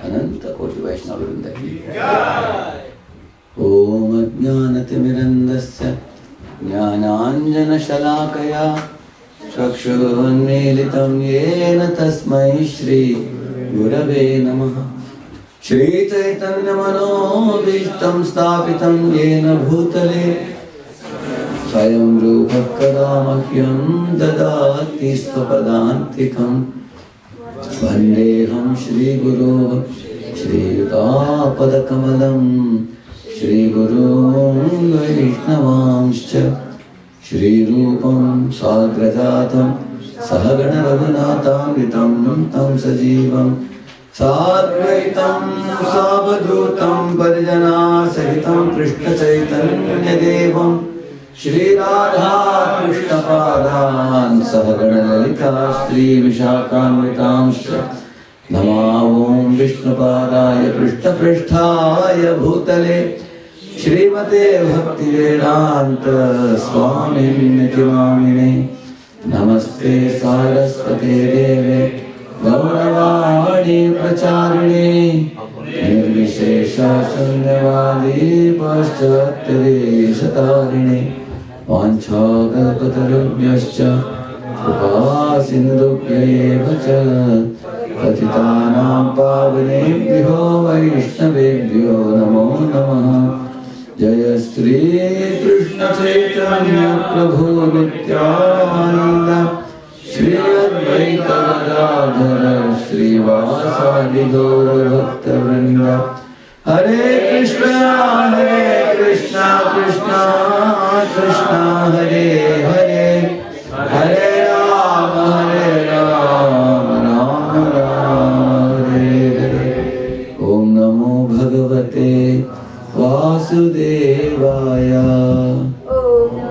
अनंत कोटि वैष्णव वृंद की ओम अज्ञानतिमिरन्दस्य ज्ञानाञ्जनशलाकया चक्षुरुन्मीलितं येन तस्मै श्री गुरवे नमः। श्रीचैतन्यमनोभीष्टं स्थापितं येन भूतले स्वयं रूपः कदा मह्यं ददाति स्वपदान्तिकम्। वन्देऽहं श्रीगुरो श्रीयुतापदकमलं श्रीगुरुं वैष्णवांश्च श्रीरूपं साग्रजातं सहगणरघुनाथान्वितं तं सजीवं साद्वैतं सावधूतं परिजनासहितं कृष्णचैतन्यदेवं श्रीराधा कृष्णपादान् सहगणललिता श्रीविशाखान्वितांश्च नमो ॐ विष्णुपादाय कृष्णपृष्ठाय भूतले श्रीमते भक्तिवेदान्त स्वामिन्निति नामिने। नमस्ते सारस्वते देवे गौरवाणी प्रचारिणे निर्विशेष शून्यवादी पाश्चात्यदेशतारिणे वाञ्छाकल्पतरुभ्यश्च कृपा सिन्धुभ्य एव च पतितानां पावनेभ्यो वैष्णवेभ्यो नमो नमः। जय श्री कृष्ण चैतन्य प्रभु नित्यानंद श्री अद्वैत गदाधर श्रीवासादि गौर भक्तवृंद। हरे कृष्णा कृष्णा कृष्णा हरे हरे हरे राम राम हरे हरे। ओम नमो भगवते वासुदेवाय। ओम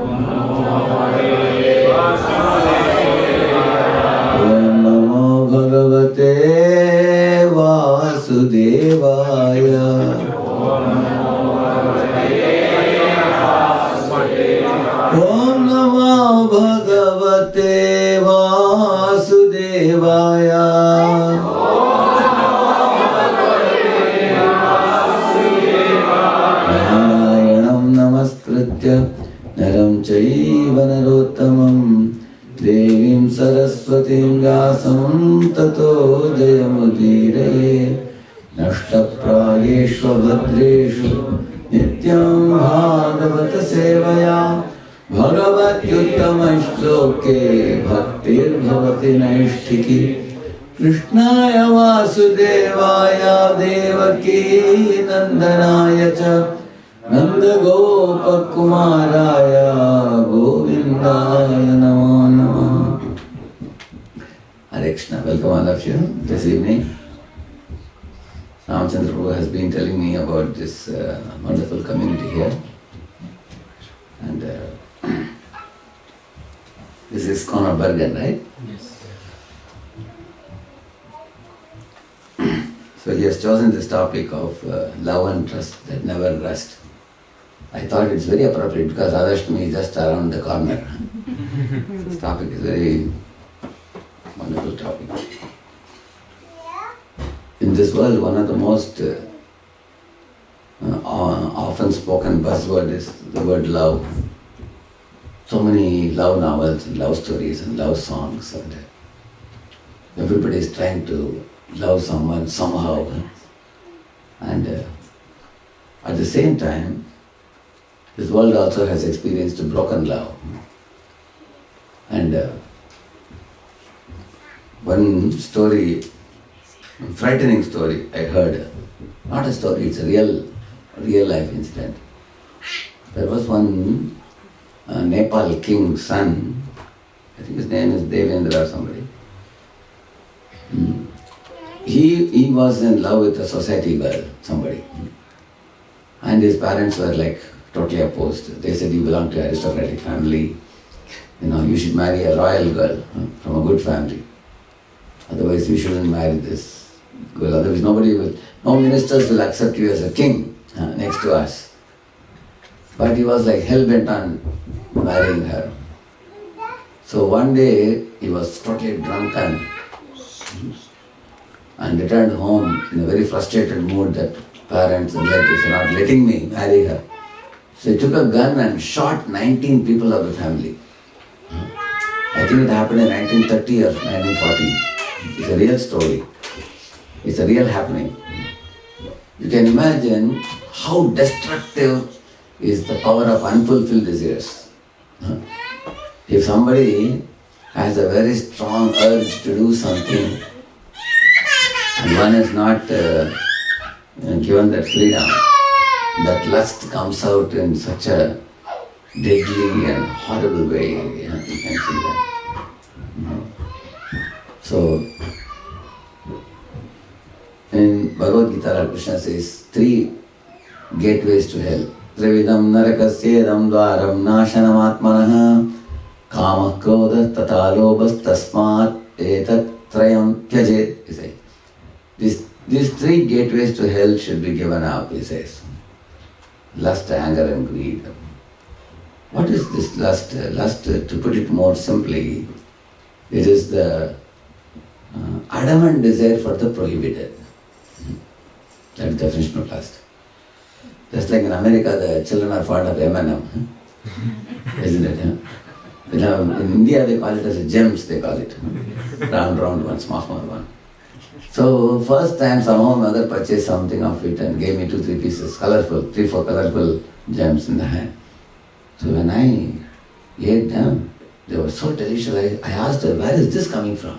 नमो भगवते वासुदेवाय। ओम नमो भगवते वासुदेवाय। नरं चैव नरोत्तमं देवीं सरस्वतीं व्यासं ततो जयमुदीरये। नष्टप्रायेषु भद्रेषु नित्यं भागवत सेवया भगवत्युत्तमश्लोके भक्तिर्भवति नैष्ठिकी। कृष्णाय वासुदेवाय देवकी नन्दनाय च नंद गोप कुमाराय गोविंदाय नमो नमः। Hare Krishna, welcome all of you this evening. Ramchandra Prabhu has been telling me about this wonderful community here, and this is ISKCON of Bergen, right? Yes. So he has chosen this topic of love and trust that never rust. I thought it's very appropriate because Radheshyam is just around the corner. This topic is very wonderful topic. In this world, one of the most often spoken buzzword is the word love. So many love novels and love stories and love songs, and everybody is trying to love someone somehow. And at the same time, this world also has experienced a broken love. And one story frightening story I heard. Not a story, it's a real life incident. There was one Nepal king's son, I think his name is Devendra or somebody. He was in love with a society girl, somebody. And his parents were like totally opposed. They said, you belong to an aristocratic family. You should marry a royal girl from a good family. Otherwise you shouldn't marry this girl. Otherwise no ministers will accept you as a king next to us. But he was like hell-bent on marrying her. So one day he was totally drunken and returned home in a very frustrated mood that parents and relatives are not letting me marry her. So he took a gun and shot 19 people of the family. I think it happened in 1930 or 1940. It's a real story. It's a real happening. You can imagine how destructive is the power of unfulfilled desires. If somebody has a very strong urge to do something and one is not given that freedom, that lust comes out in such a deadly and horrible way. You can see that. So, in Bhagavad Gita, Krishna says 3 gateways to hell. Trividam narakasyedam dvaram nashanam atmanaha kama krodha tata lobhas tasmat etat trayam tyajet, he says. These 3 gateways to hell should be given up, he says. Lust, anger and greed. What is this lust? Lust, to put it more simply, it is the adamant desire for the prohibited. That is the definition of lust. Just like in America, the children are fond of M&M, isn't it? In India, they call it as gems, they call it. Round one, small one. So first time somehow mother purchased something of it and gave me 2-3 pieces, colorful, 3-4 colorful gems in the hand. So when I ate them, they were so delicious. I asked her, where is this coming from?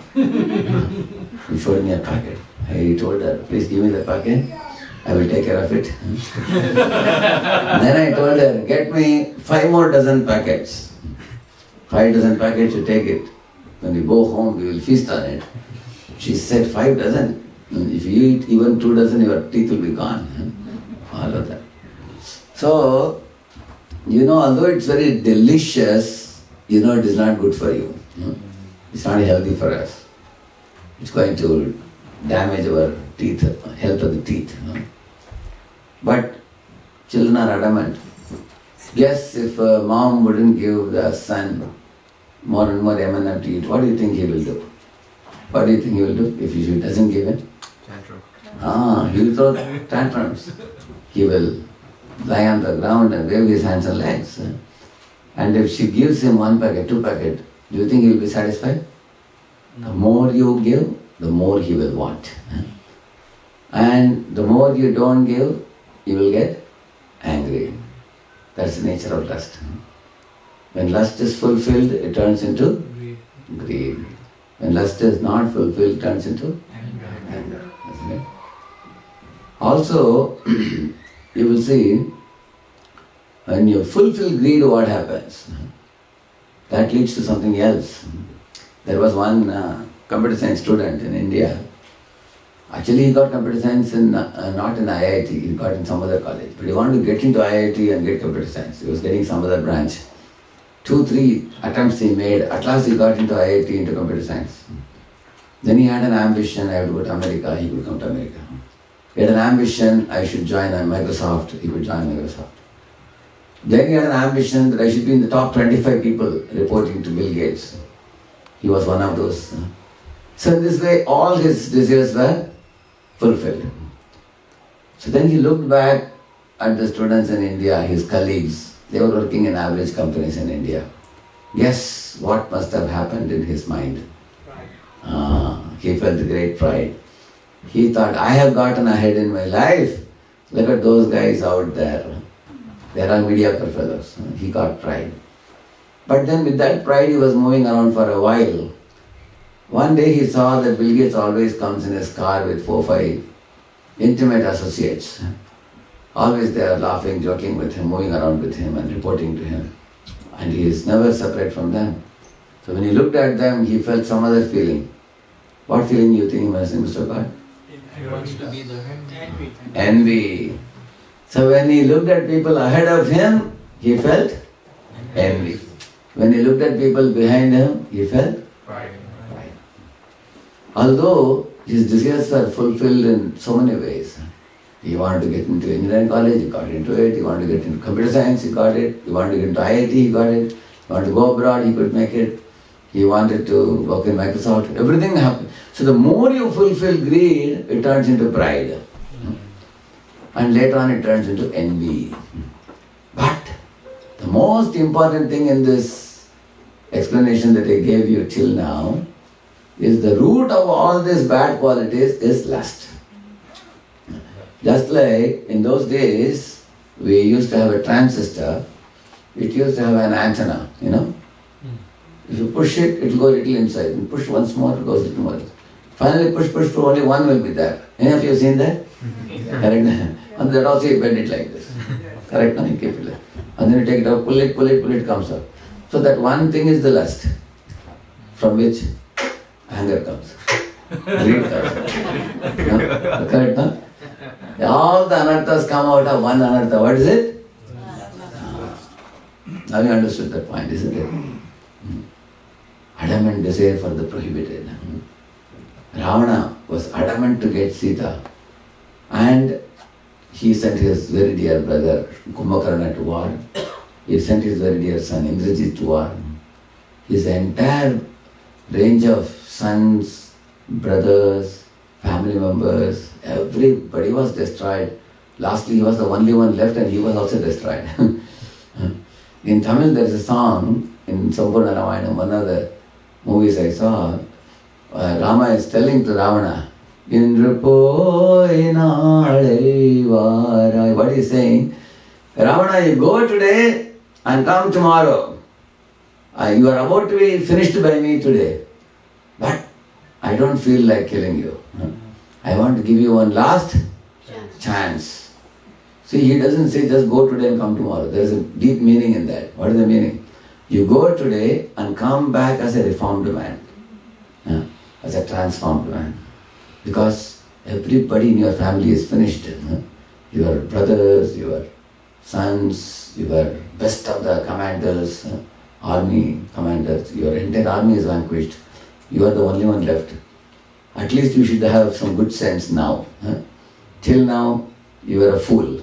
She showed me a packet. I told her, please give me the packet. I will take care of it. Then I told her, get me 5 more dozen packets. 5 dozen packets, you take it. When you go home, we will feast on it. She said, 5 dozen. If you eat even 2 dozen, your teeth will be gone. All of that. So, although it's very delicious, it is not good for you. It's not healthy for us. It's going to damage our teeth, health of the teeth. But children are adamant. Guess if mom wouldn't give the son more and more M&M to eat, what do you think he will do? What do you think he will do if she doesn't give him? Tantrum. He will throw tantrums. He will lie on the ground and wave his hands and legs. And if she gives him 1 packet, 2 packet, do you think he will be satisfied? The more you give, the more he will want. And the more you don't give, he will get angry. That's the nature of lust. When lust is fulfilled, it turns into greed. When lust is not fulfilled, it turns into anger. Isn't it? Also, you will see, when you fulfill greed, what happens? That leads to something else. There was one computer science student in India. Actually, he got computer science not in IIT, he got in some other college. But he wanted to get into IIT and get computer science. He was getting some other branch. 2-3 attempts he made. At last he got into IIT, into computer science. Then he had an ambition, I have to go to America, he could come to America. He had an ambition, I should join Microsoft, he could join Microsoft. Then he had an ambition that I should be in the top 25 people reporting to Bill Gates. He was one of those. So in this way, all his desires were fulfilled. So then he looked back at the students in India, his colleagues. They were working in average companies in India. Guess what must have happened in his mind? He felt great pride. He thought, I have gotten ahead in my life. Look at those guys out there. They are all mediocre fellows. He got pride. But then with that pride, he was moving around for a while. One day he saw that Bill Gates always comes in his car with 4-5 intimate associates. Always they are laughing, joking with him, moving around with him and reporting to him. And he is never separate from them. So when he looked at them, he felt some other feeling. What feeling you think he must, Mr. God? He wants to be the Envy. So when he looked at people ahead of him, he felt envy. When he looked at people behind him, he felt pride. Although his desires were fulfilled in so many ways. He wanted to get into engineering college, he got into it. He wanted to get into computer science, he got it. He wanted to get into IIT, he got it. He wanted to go abroad, he could make it. He wanted to work in Microsoft. Everything happened. So the more you fulfill greed, it turns into pride. And later on it turns into envy. But the most important thing in this explanation that I gave you till now is the root of all these bad qualities is lust. Just like in those days, we used to have a transistor, it used to have an antenna, you know. If you push it, it will go a little inside. You push once more, it goes a little more. Finally push, only one will be there. Any of you have seen that? Correct? And that also you bend it like this. Correct? No? You keep it like. And then you take it out, pull it, comes out. So that one thing is the lust, from which anger comes. Greed comes. No? Correct? No? All the anarthas come out of one anartha. What is it? Now you understood that point, isn't it? Adamant desire for the prohibited. Ravana was adamant to get Sita, and he sent his very dear brother Kumbhakarna to war. He sent his very dear son Indrajit to war. His entire range of sons, brothers, family members, everybody was destroyed. Lastly, he was the only one left and he was also destroyed. In Tamil, there is a song in Sampurna Ramayana, one of the movies I saw. Rama is telling to Ravana, Indra poi naale varai. What is he saying? Ravana, you go today and come tomorrow. You are about to be finished by me today. But I don't feel like killing you. I want to give you one last chance. See, he doesn't say just go today and come tomorrow. There is a deep meaning in that. What is the meaning? You go today and come back as a reformed man. As a transformed man. Because everybody in your family is finished. Your brothers, your sons, your best of the commanders, army commanders, your entire army is vanquished. You are the only one left. At least you should have some good sense now. Till now, you were a fool.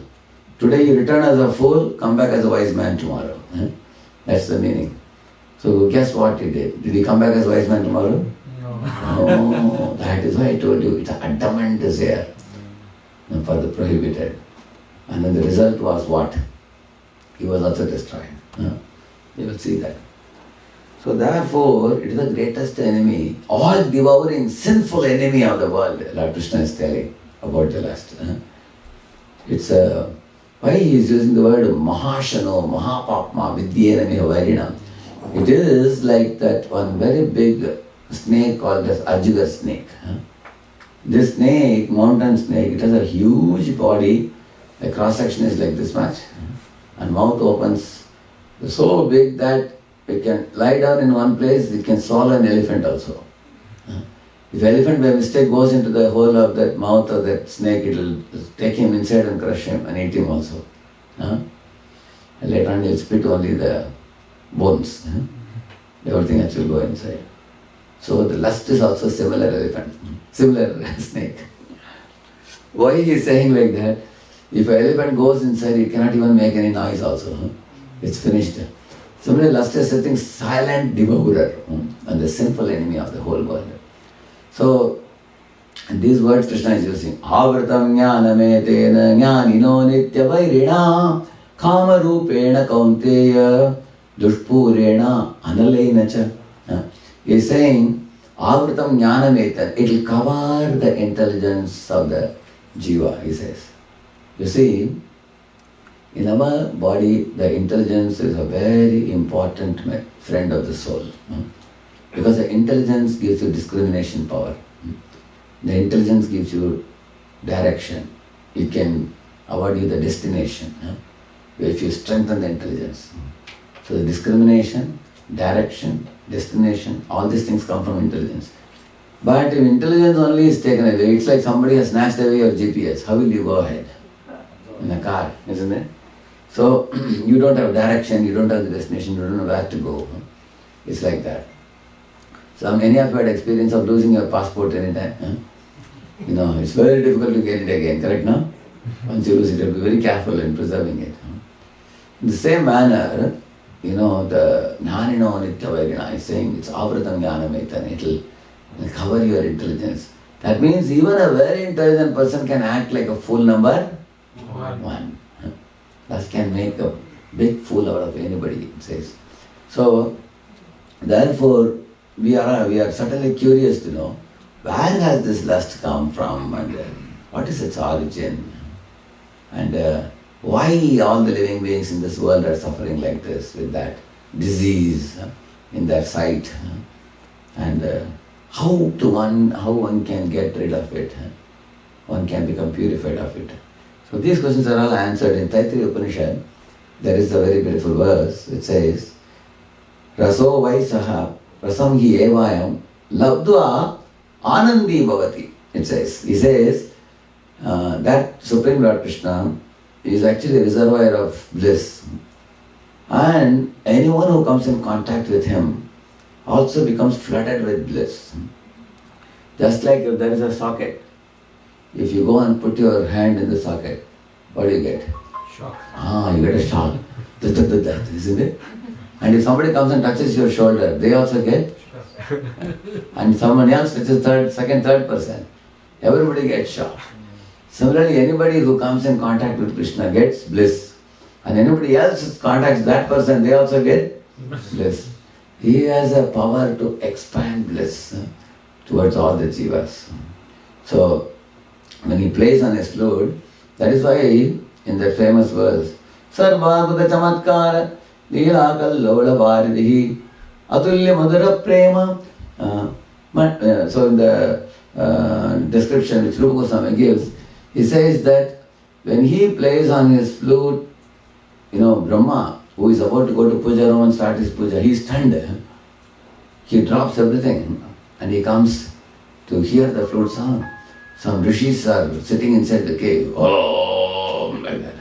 Today you return as a fool, come back as a wise man tomorrow. That's the meaning. So guess what he did? Did he come back as a wise man tomorrow? No. That is why I told you, it's an adamant desire for the prohibited. And then the result was what? He was also destroyed. You will see that. So therefore, it is the greatest enemy, all devouring, sinful enemy of the world. Lord Krishna is telling about the lust. It's why he is using the word Mahashano, Mahapapma, Vidyanami, Vairina. It is like that one very big snake called as Ajugar snake. This snake, mountain snake, it has a huge body. The cross section is like this much. And mouth opens so big that it can lie down in one place, it can swallow an elephant also. If elephant by mistake goes into the hole of that mouth of that snake, it will take him inside and crush him and eat him also. And later on, he will spit only the bones. Everything else will go inside. So the lust is also similar elephant, similar snake. Why he is saying like that? If an elephant goes inside, it cannot even make any noise also. It's finished. Similarly, lust is something silent devourer and the sinful enemy of the whole world. So, these words Krishna is using. Avratam jnanametena jnanino nitya vairina kama rupena kaunteya dushpurena analena cha. He is saying, Avratam jnanametena, it will cover the intelligence of the jiva, he says. You see, in our body, the intelligence is a very important friend of the soul. Because the intelligence gives you discrimination power. The intelligence gives you direction. It can award you the destination. If you strengthen the intelligence. So the discrimination, direction, destination, all these things come from intelligence. But if intelligence only is taken away, it's like somebody has snatched away your GPS. How will you go ahead? In a car, isn't it? So you don't have direction, you don't have the destination, you don't know where to go. It's like that. So many of you had experience of losing your passport anytime. It's very difficult to get it again, correct now? Once you lose it, you have to be very careful in preserving it. In the same manner, the Jnanino Nityavairina is saying it's Avratam Jnanametan, it will cover your intelligence. That means even a very intelligent person can act like a fool number one. Thus can make a big fool out of anybody, it says. So, therefore, we are certainly curious to know where has this lust come from and what is its origin and why all the living beings in this world are suffering like this with that disease in their sight and how one can get rid of it, one can become purified of it. So these questions are all answered in Taittiriya Upanishad. There is a very beautiful verse which says, Raso vai saha rasam hi evayam labdva anandi bhavati. It says, he says that Supreme Lord Krishna is actually a reservoir of bliss. And anyone who comes in contact with him also becomes flooded with bliss. Just like if there is a socket, if you go and put your hand in the socket, what do you get? Shock. You get a shock. Isn't it? And if somebody comes and touches your shoulder, they also get. And someone else touches third person, everybody gets shocked. Similarly, anybody who comes in contact with Krishna gets bliss. And anybody else contacts that person, they also get bliss. He has a power to expand bliss towards all the jivas. So, when he plays on his flute, that is why in the famous verse, Sarvabhuta Chamatkara Leela Kallola Varidihi Atulya Madhura Prema. So in the description which Rupa Goswami gives, he says that when he plays on his flute, Brahma, who is about to go to puja room and start his puja, he is stunned. He drops everything and he comes to hear the flute sound. Some rishis are sitting inside the cave, like that,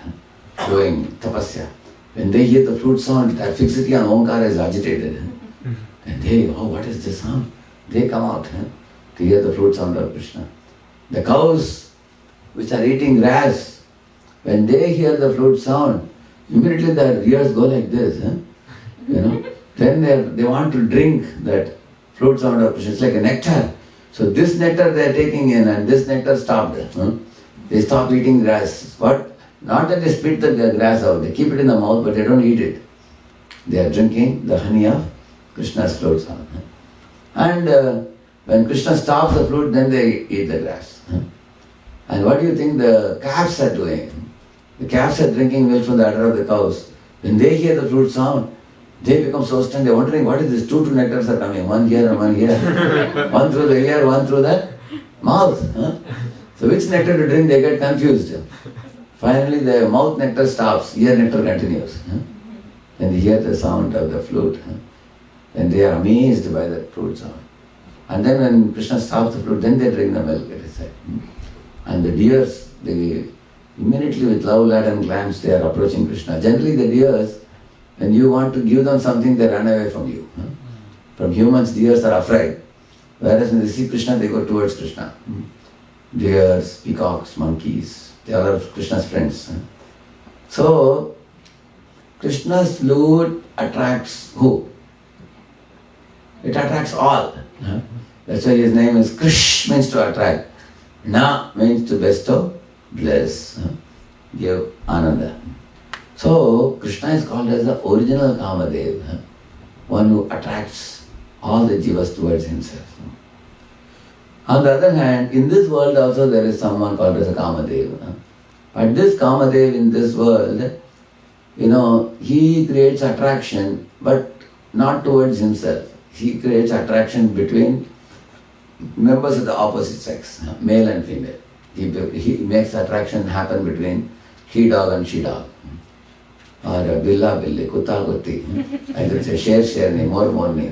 doing tapasya. When they hear the flute sound, their fixity on Omkara is agitated. And they, what is this sound? They come out to hear the flute sound of Krishna. The cows which are eating grass, when they hear the flute sound, immediately their ears go like this. Then they want to drink that flute sound of Krishna. It's like a nectar. So this nectar they are taking in and this nectar stopped. They stop eating grass. What? Not that they spit the grass out, they keep it in the mouth but they don't eat it. They are drinking the honey of Krishna's flute sound. And when Krishna stops the flute, then they eat the grass. And what do you think the calves are doing? The calves are drinking milk from the udder of the cows. When they hear the flute sound, they become so stunned, they're wondering what is this, two nectars are coming, one here and one here. One through the ear, one through the mouth. So which nectar to drink, they get confused. Finally the mouth nectar stops, ear nectar continues. Then they hear the sound of the flute. Then they are amazed by the flute sound. And then when Krishna stops the flute, then they drink the milk, it is said. And the deers, they immediately with love-laden glance, they are approaching Krishna. Generally the deers, when you want to give them something, they run away from you. From humans, deers are afraid. Whereas when they see Krishna, they go towards Krishna. Deers, peacocks, monkeys, they are all Krishna's friends. So, Krishna's flute attracts who? It attracts all. That's why his name is Krish, means to attract. Na means to bestow, bless, give ananda. So, Krishna is called as the original Kamadev, one who attracts all the jivas towards himself. On the other hand, in this world also there is someone called as a Kamadev. But this Kamadev in this world, he creates attraction, but not towards himself. he creates attraction between members of the opposite sex, male and female. He makes attraction happen between he dog and she dog. Or billa billi, kutta kutti. I could say share ni, more ni.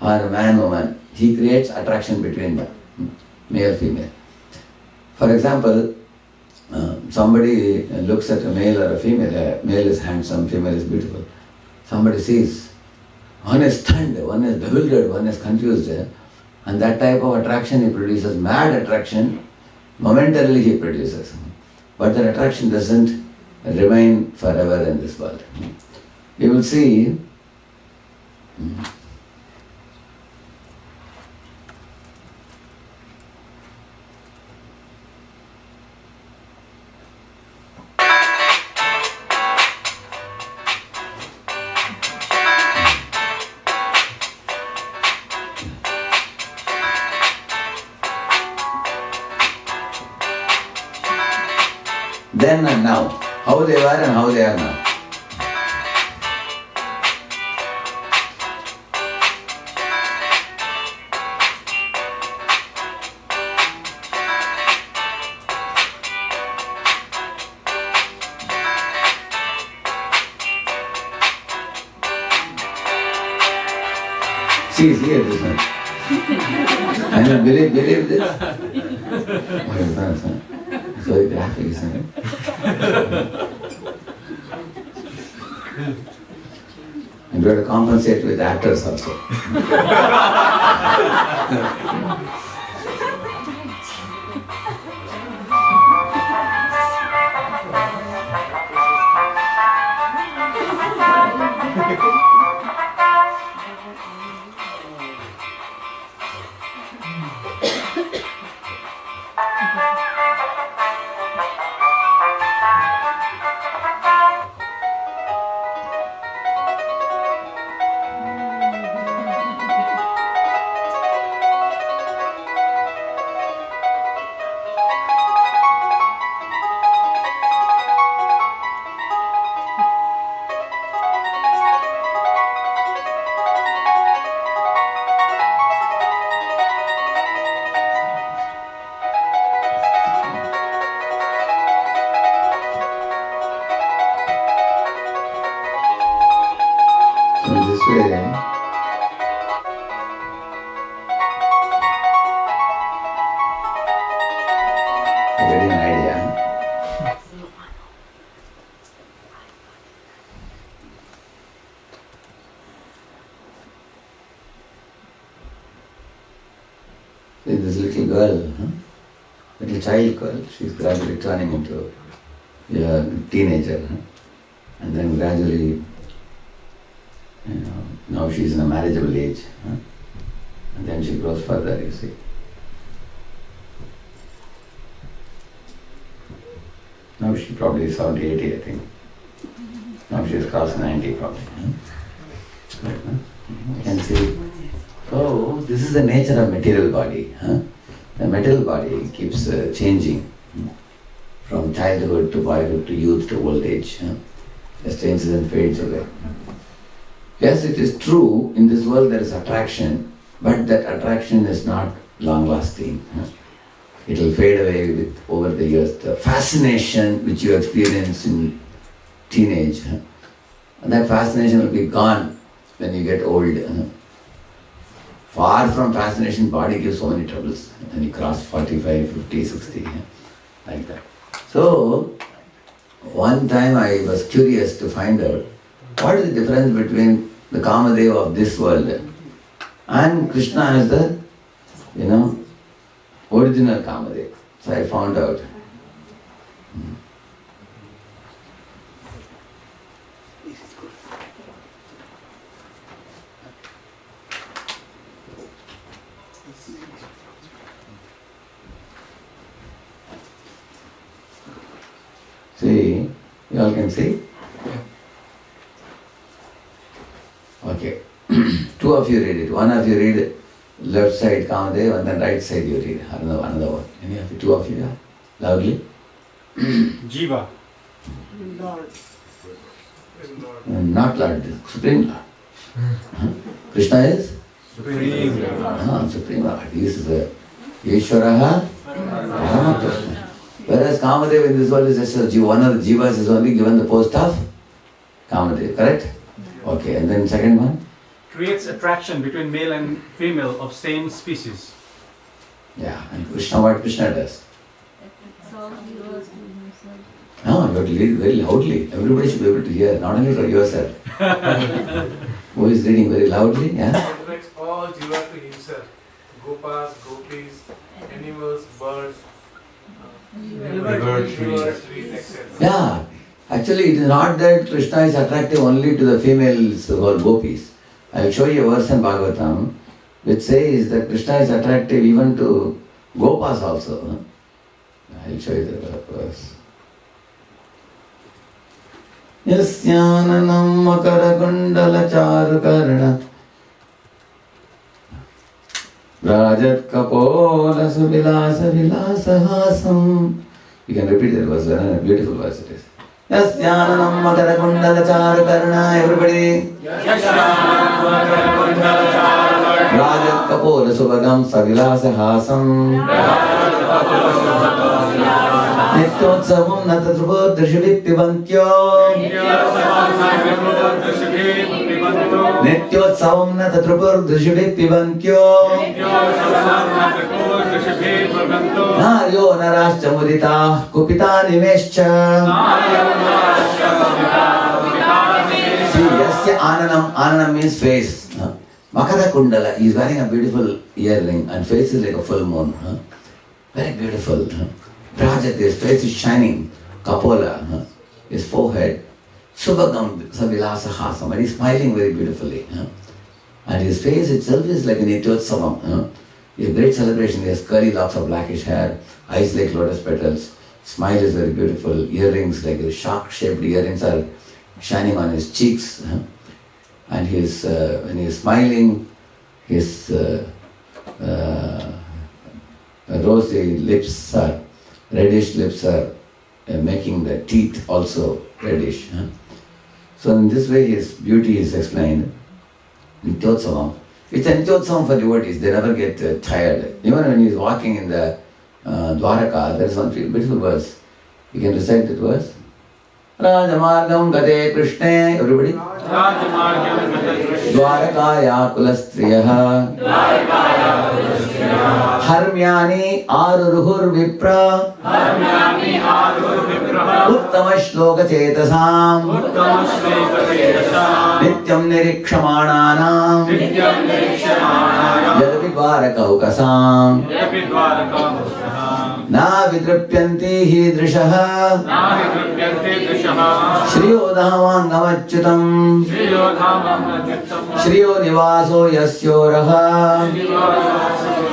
Or man woman. He creates attraction between them, male female. For example, somebody looks at a male or a male is handsome, female is beautiful. Somebody sees, one is stunned, one is bewildered, one is confused. And that type of attraction he produces, mad attraction, momentarily he produces. But that attraction doesn't remain forever in this world. You will see, then and now, how they were and how they are now. See this one. I don't believe this. Oh, it's nice, huh? It's very graphic, isn't it? And we have to compensate with actors also. Getting an idea. See this little girl, little child girl, she's gradually turning into a teenager, and then gradually, now she's in a marriageable age, and then she grows further, you see. Now she probably is 70, 80, I think. Now she's crossed 90 probably. You can see. So this is the nature of material body. The material body keeps changing from childhood to boyhood to youth to old age. Just changes and fades away. Yes, it is true, in this world there is attraction, but that attraction is not long-lasting. It will fade away over the years. The fascination which you experience in teenage, and that fascination will be gone when you get old. Far from fascination, body gives so many troubles. When you cross 45, 50, 60, like that. So, one time I was curious to find out what is the difference between the Kamadeva of this world and Krishna as the, original Kamadeva. So I found out. See, you all can see? Okay. Two of you read it. One of you read left side Kamadeva and then right side you read another one. Any of you? Two of you, yeah? Loudly. Jiva. Lord. Not Lord, Supreme Lord. Krishna is Supreme. Supreme Lord. He is Ishvaraha Paramakrishna. Whereas Kamadev in this world is just a jiva. One of the jivas is only given the post of Kamadev, correct? Okay, and then second one? Creates attraction between male and female of same species. Yeah, and Krishna, what Krishna does? So he was to himself. No, you have to read very loudly. Everybody should be able to hear, not only for yourself. Who is reading very loudly? Yeah? Attracts all jiva to himself. Gopas, gopis, animals, birds, trees, etc. Yeah. Actually, it is not that Krishna is attractive only to the females or gopis. I will show you a verse in Bhagavatam which says that Krishna is attractive even to gopas also. I will show you the verse. Yasyananam makara kundala charukarna Rajat kapola suvilasa vilasahasam. You can repeat that verse, a beautiful verse it is. Yasyananam makara kundala charukarna. Everybody. Rajat kapola subhagam savilasahasam. Nityotsavam natatrubho drishvit pibantyo. Nityotsavam natatrubho drishvit pibantyo. Naryo narascha mudita kupita nimescha. See, yasya ananam means face. Makara kundala, he is wearing a beautiful earring and face is like a full moon. Very beautiful. Rajat, his face is shining. Kapola, his forehead. Subhagam savilasa hasam, and he is smiling very beautifully. And his face itself is like an Nityotsavam. A great celebration. He has curly locks of blackish hair, eyes like lotus petals, smile is very beautiful, earrings like shark-shaped earrings are shining on his cheeks. And his, when he is smiling, his rosy lips are, reddish lips are making the teeth also reddish. So in this way his beauty is explained. Nityotsavam. It's a Nityotsavam for devotees, they never get tired. Even when he is walking in the Dwaraka, there is one beautiful verse. You can recite that verse. Rajamargam gade Krishne, everybody. Dwarakaya kulastriyaha. Harmyani aruruhur vipra. Uttama shloka chetasam. Nityam nirikshamananam. Yadapi dwarakahukasam. Na vidrupyanti hi drishaha. Shriyo dhamangamachutam. Shriyo nivaso yasyoraha.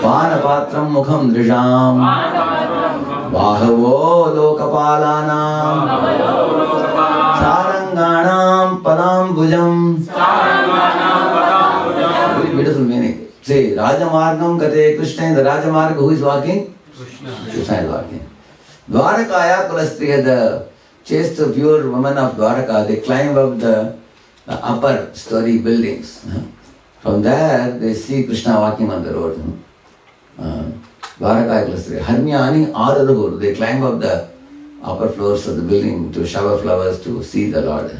Panapatram mukham drisham. Bahavo lokapalanam. Saranganam padam bhujam. Very beautiful meaning. Say, Rajamargam gate Krishna, the Rajamarga who is walking? Krishna is walking. Dwarakaya kulastriya, the chaste pure women of Dwaraka, they climb up the upper story buildings. From there, they see Krishna walking on the road. Dwarakaya kulastriya. Harmyani aruruhur, they climb up the upper floors of the building to shower flowers to see the Lord.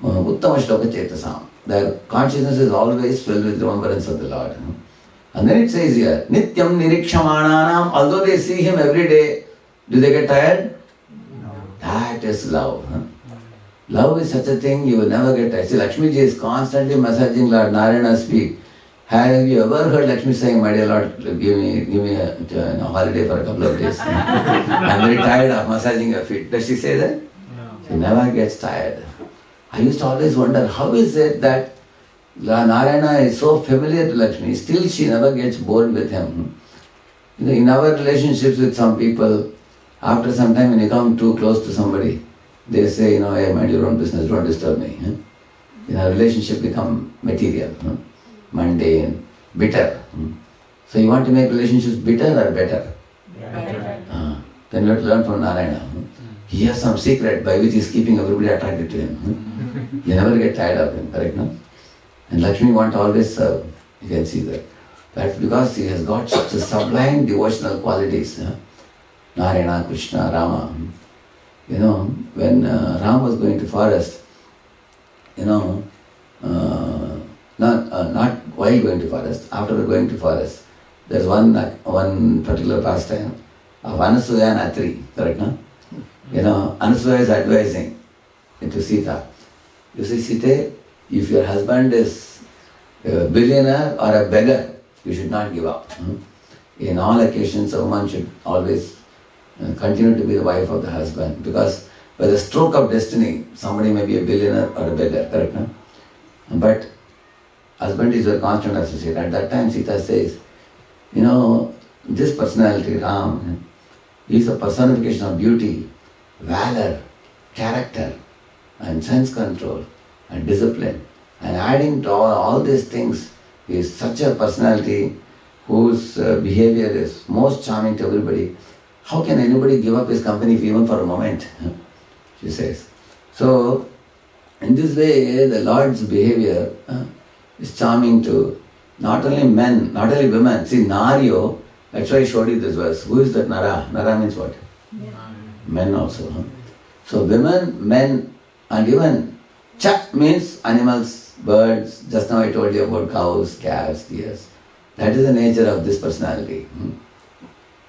Uttama shloka chetasam. Their consciousness is always filled with remembrance of the Lord. And then it says here, Nityam nirikshamananam, although they see him every day, do they get tired? No. That is love. Love is such a thing you will never get tired. See, Lakshmi ji is constantly massaging Lord Narayana's feet. Have you ever heard Lakshmi saying, my dear Lord, give me a holiday for a couple of days. I'm very tired of massaging your feet. Does she say that? No. She never gets tired. I used to always wonder, how is it that Narayana is so familiar to Lakshmi, still she never gets bored with him. In our relationships with some people, after some time when you come too close to somebody, they say, hey, mind your own business, don't disturb me. Our relationship become material, mundane, bitter. So you want to make relationships bitter or better? Better. Then you have to learn from Narayana. He has some secret by which he is keeping everybody attracted to him. You never get tired of him, correct? No? And Lakshmi want to always serve. You can see that. That's because he has got such a sublime devotional qualities. Narayana, Krishna, Rama. You know, when Ram was going to forest, you know, not while going to forest, after going to forest, there's one particular pastime of Anasuya and Atri, correct, no? You know, Anasuya is advising to Sita. You see, Sita, if your husband is a billionaire or a beggar, you should not give up. In all occasions, a woman should always continue to be the wife of the husband, because by the stroke of destiny, somebody may be a billionaire or a beggar, correct, no? But husband is your constant associate. At that time, Sita says, you know, this personality, Ram, is a personification of beauty, valor, character, and sense control, and discipline. And adding to all these things is such a personality whose behavior is most charming to everybody. How can anybody give up his company even for a moment? She says. So, in this way, the Lord's behavior is charming to not only men, not only women. See, Naryo, that's why I showed you this verse. Who is that Nara? Nara means what? Men also. So, women, men, and even Chak means animals, birds. Just now I told you about cows, calves, deers. That is the nature of this personality.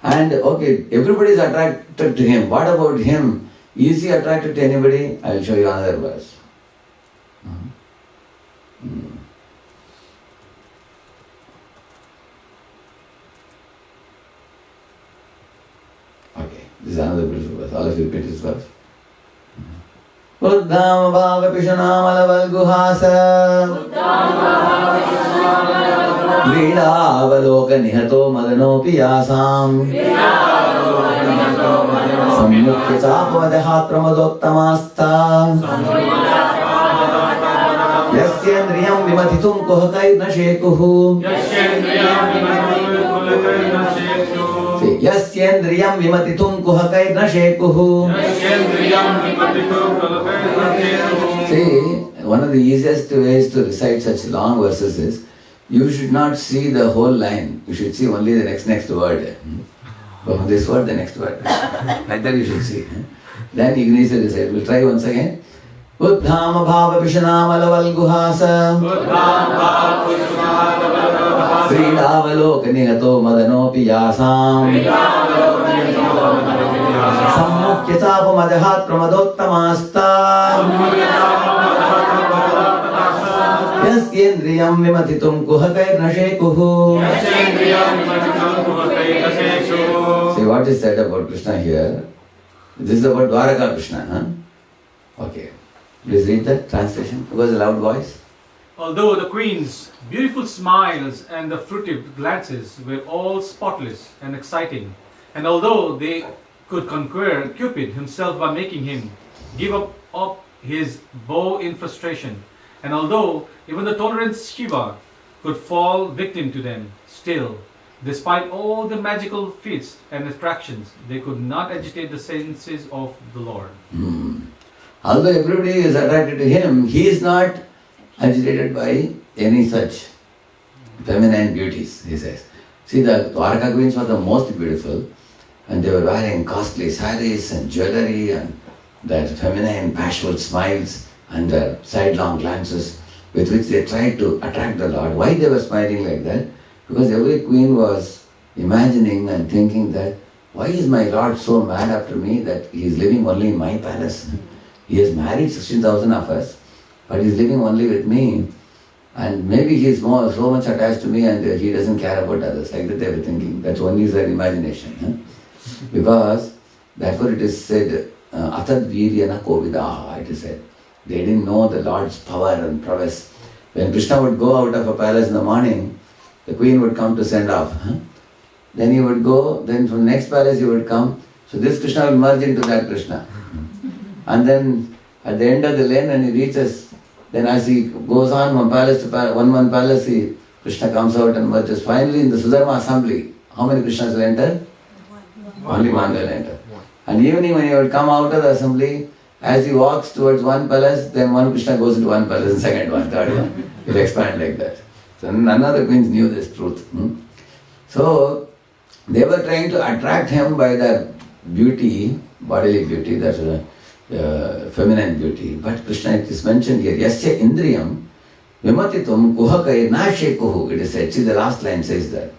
And okay, everybody is attracted to him. What about him? Is he attracted to anybody? I will show you another verse. Okay, this is another beautiful verse. All of you repeat this verse. Uddham bhava pishanamala valguhasa Vidavaloka nihato madanopi yasam Samyukya chapavadahat pramadottamasta Yasyendriyam vimatitum kuhakairna shekuhu Yasyendriyam vimatitum kuhakairna shekuhu. See, one of the easiest ways to recite such long verses is, you should not see the whole line. You should see only the next word. From this word, the next word. Like that you should see. Then you can easily recite. We'll try once again. Uddhama bhava vishanamala valguhasa Sridavaloka nihato madanopi yasam Sammukya chapa madahat pramadottamasta Yasyendriyam vimatitum kuhakairna shekuhu. See what is said about Krishna here. This is about Dwaraka Krishna. Okay. Please read the translation. It was a loud voice. Although the queen's beautiful smiles and the furtive glances were all spotless and exciting, and although they could conquer Cupid himself by making him give up his bow in frustration, and although even the tolerant Shiva could fall victim to them, still, despite all the magical feats and attractions, they could not agitate the senses of the Lord. Although everybody is attracted to him, he is not agitated by any such feminine beauties, he says. See, the Dwaraka queens were the most beautiful, and they were wearing costly saris and jewelry and their feminine bashful smiles and their sidelong glances with which they tried to attract the Lord. Why they were smiling like that? Because every queen was imagining and thinking that, why is my Lord so mad after me that he is living only in my palace? He has married 16,000 of us, but he is living only with me, and maybe he is so much attached to me and he doesn't care about others. Like that they were thinking. That's only their imagination. Because therefore it is said, Atad Viryana Kovidaha, it is said. They didn't know the Lord's power and prowess. When Krishna would go out of a palace in the morning, the queen would come to send off. Then he would go, then from the next palace he would come. So this Krishna will merge into that Krishna. And then at the end of the lane when he reaches, then as he goes on one palace to one palace, Krishna comes out and merges. Finally in the Sudharma assembly, how many Krishnas will enter? Only one will enter. And evening when he would come out of the assembly, As he walks towards one palace, then one Krishna goes into one palace, and second one, third one. He'll expand like that. So none of the queens knew this truth. So they were trying to attract him by their beauty, bodily beauty, that's feminine beauty. But Krishna, it is mentioned here, Yasya Indriyam Vimatitum Kuhakai Nashe Kuhu. It is said. See, the last line says that.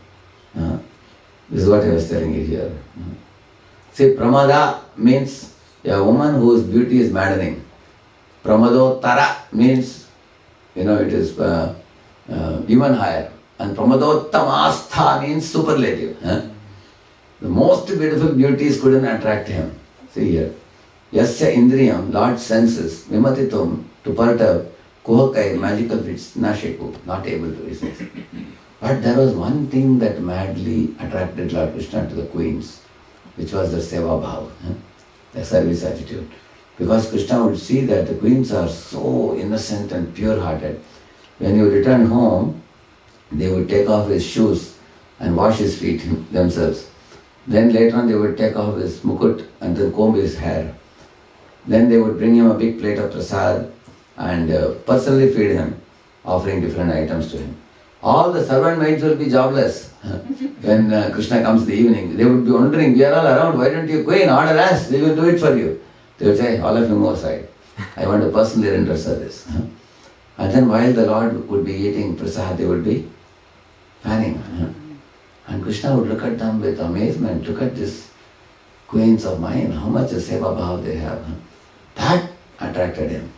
This is what I was telling you here. See, Pramada means a woman whose beauty is maddening. Pramado Tara means, it is even higher. And Pramadottamastha means superlative. The most beautiful beauties couldn't attract him. See here. Yasya Indriyam, Lord's senses, Vimatitum, to perturb, Kuhakai, magical fits, Nasheku, not able to resist. But there was one thing that madly attracted Lord Krishna to the queens, which was the Seva Bhav, the service attitude. Because Krishna would see that the queens are so innocent and pure-hearted. When he would return home, they would take off his shoes and wash his feet themselves. Then later on they would take off his mukut and then comb his hair. Then they would bring him a big plate of prasad and personally feed him, offering different items to him. All the servant maids will be jobless when Krishna comes in the evening. They would be wondering, we are all around, why don't you queen order us, we will do it for you. They would say, all of you move aside. I want to personally render service. And then while the Lord would be eating prasad, they would be fanning. And Krishna would look at them with amazement. Look at these queens of mine, how much seva bhav they have. That attracted him.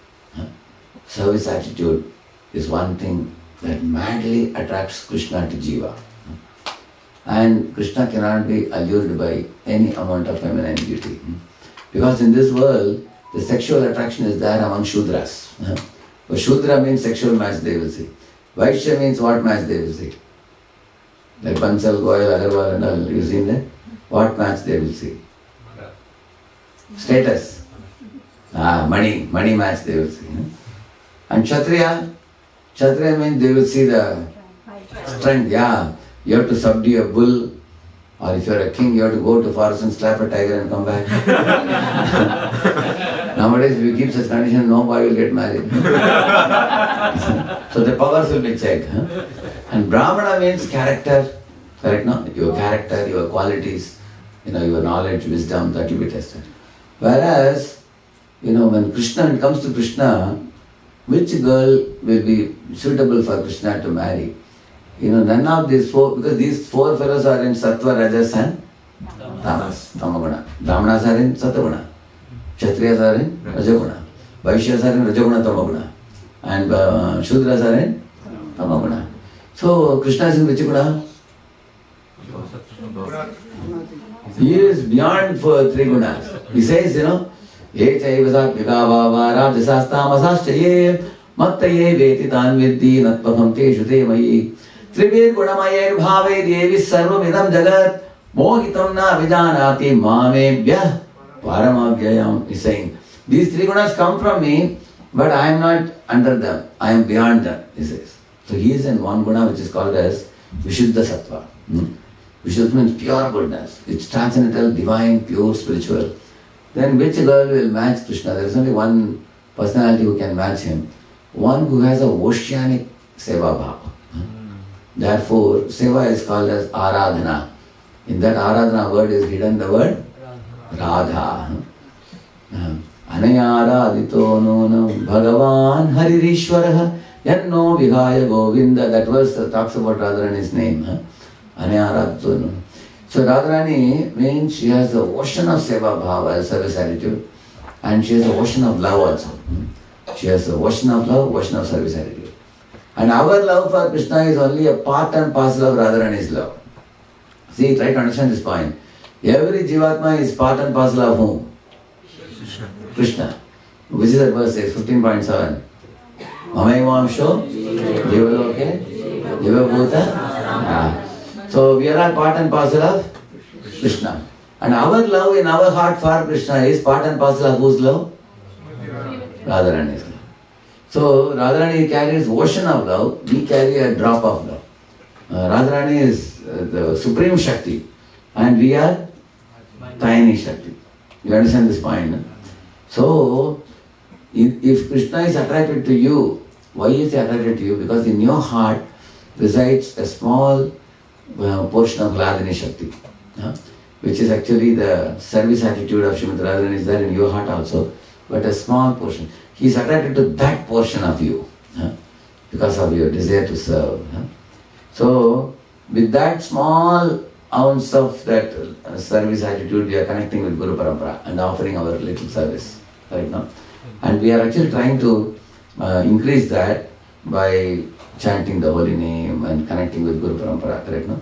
Service attitude is one thing that madly attracts Krishna to Jiva. And Krishna cannot be allured by any amount of feminine beauty. Because in this world, the sexual attraction is there among Shudras. So Shudra means sexual match they will see. Vaishya means what match they will see. Like Bansal, Goyal, Agarwal and all, you seen that? What match they will see? Status. Money match they will see. And Kshatriya means they will see the strength. You have to subdue a bull, or if you are a king, you have to go to forest and slap a tiger and come back. Nowadays, if you keep such condition, no boy will get married. So the powers will be checked. And Brahmana means character, correct? No? Your character, your qualities, your knowledge, wisdom, that will be tested. Whereas, when it comes to Krishna, which girl will be suitable for Krishna to marry? None of these four, because these four fellows are in Sattva, Rajas and Tamas, Tamaguna. Brahmanas are in Sattva-guna. Kshatriyas are in Rajaguna. Vaishyas are in Rajaguna, Tamaguna. And Shudras are in Tamaguna. So Krishna is in which guna? He is beyond for three gunas. He says, Ye chaiva sattvika bhava rajasastamasa ye mattaye veti tan vidhi natpaham teshu te mayi trivir gunamayer bhave devi sarvamidam jagat mohitam na vijanati mamebhyah paramabhyayam. He is saying, these three gunas come from me, but I am not under them. I am beyond them, he says. So he is in one guna which is called as Vishuddha Sattva. Vishuddha means pure goodness. It's transcendental, divine, pure, spiritual. Then which girl will match Krishna? There is only one personality who can match him. One who has a oceanic seva bhava. Therefore, seva is called as Aradhana. In that Aradhana word is hidden the word Radha. Anayaradito nonam Bhagavan Haririshwaraha Yanno Vihaya Govinda. That verse talks about Radharani's name. Anayaradito nonam. So Radharani means she has the ocean of seva bhava, service attitude, and she has the ocean of love also. She has the ocean of love, ocean of service attitude. And our love for Krishna is only a part and parcel of Radharani's love. See, try to understand this point. Every Jivatma is part and parcel of whom? Krishna. Which is that verse 15.7. Mamayamamsho, Jivaloke, Jivabhuta. So we are all part and parcel of Krishna. And our love in our heart for Krishna is part and parcel of whose love? Radharani's love. So Radharani carries ocean of love, we carry a drop of love. Radharani is the supreme Shakti and we are tiny Shakti. You understand this point? No? So, if Krishna is attracted to you, why is he attracted to you? Because in your heart resides a small portion of Hladini Shakti, which is actually the service attitude of Srimati Radharani is there in your heart also, but a small portion. He is attracted to that portion of you because of your desire to serve. So, with that small ounce of that service attitude, we are connecting with Guru Parampara and offering our little service right now. And we are actually trying to increase that by chanting the holy name and connecting with Guru Parampara right now.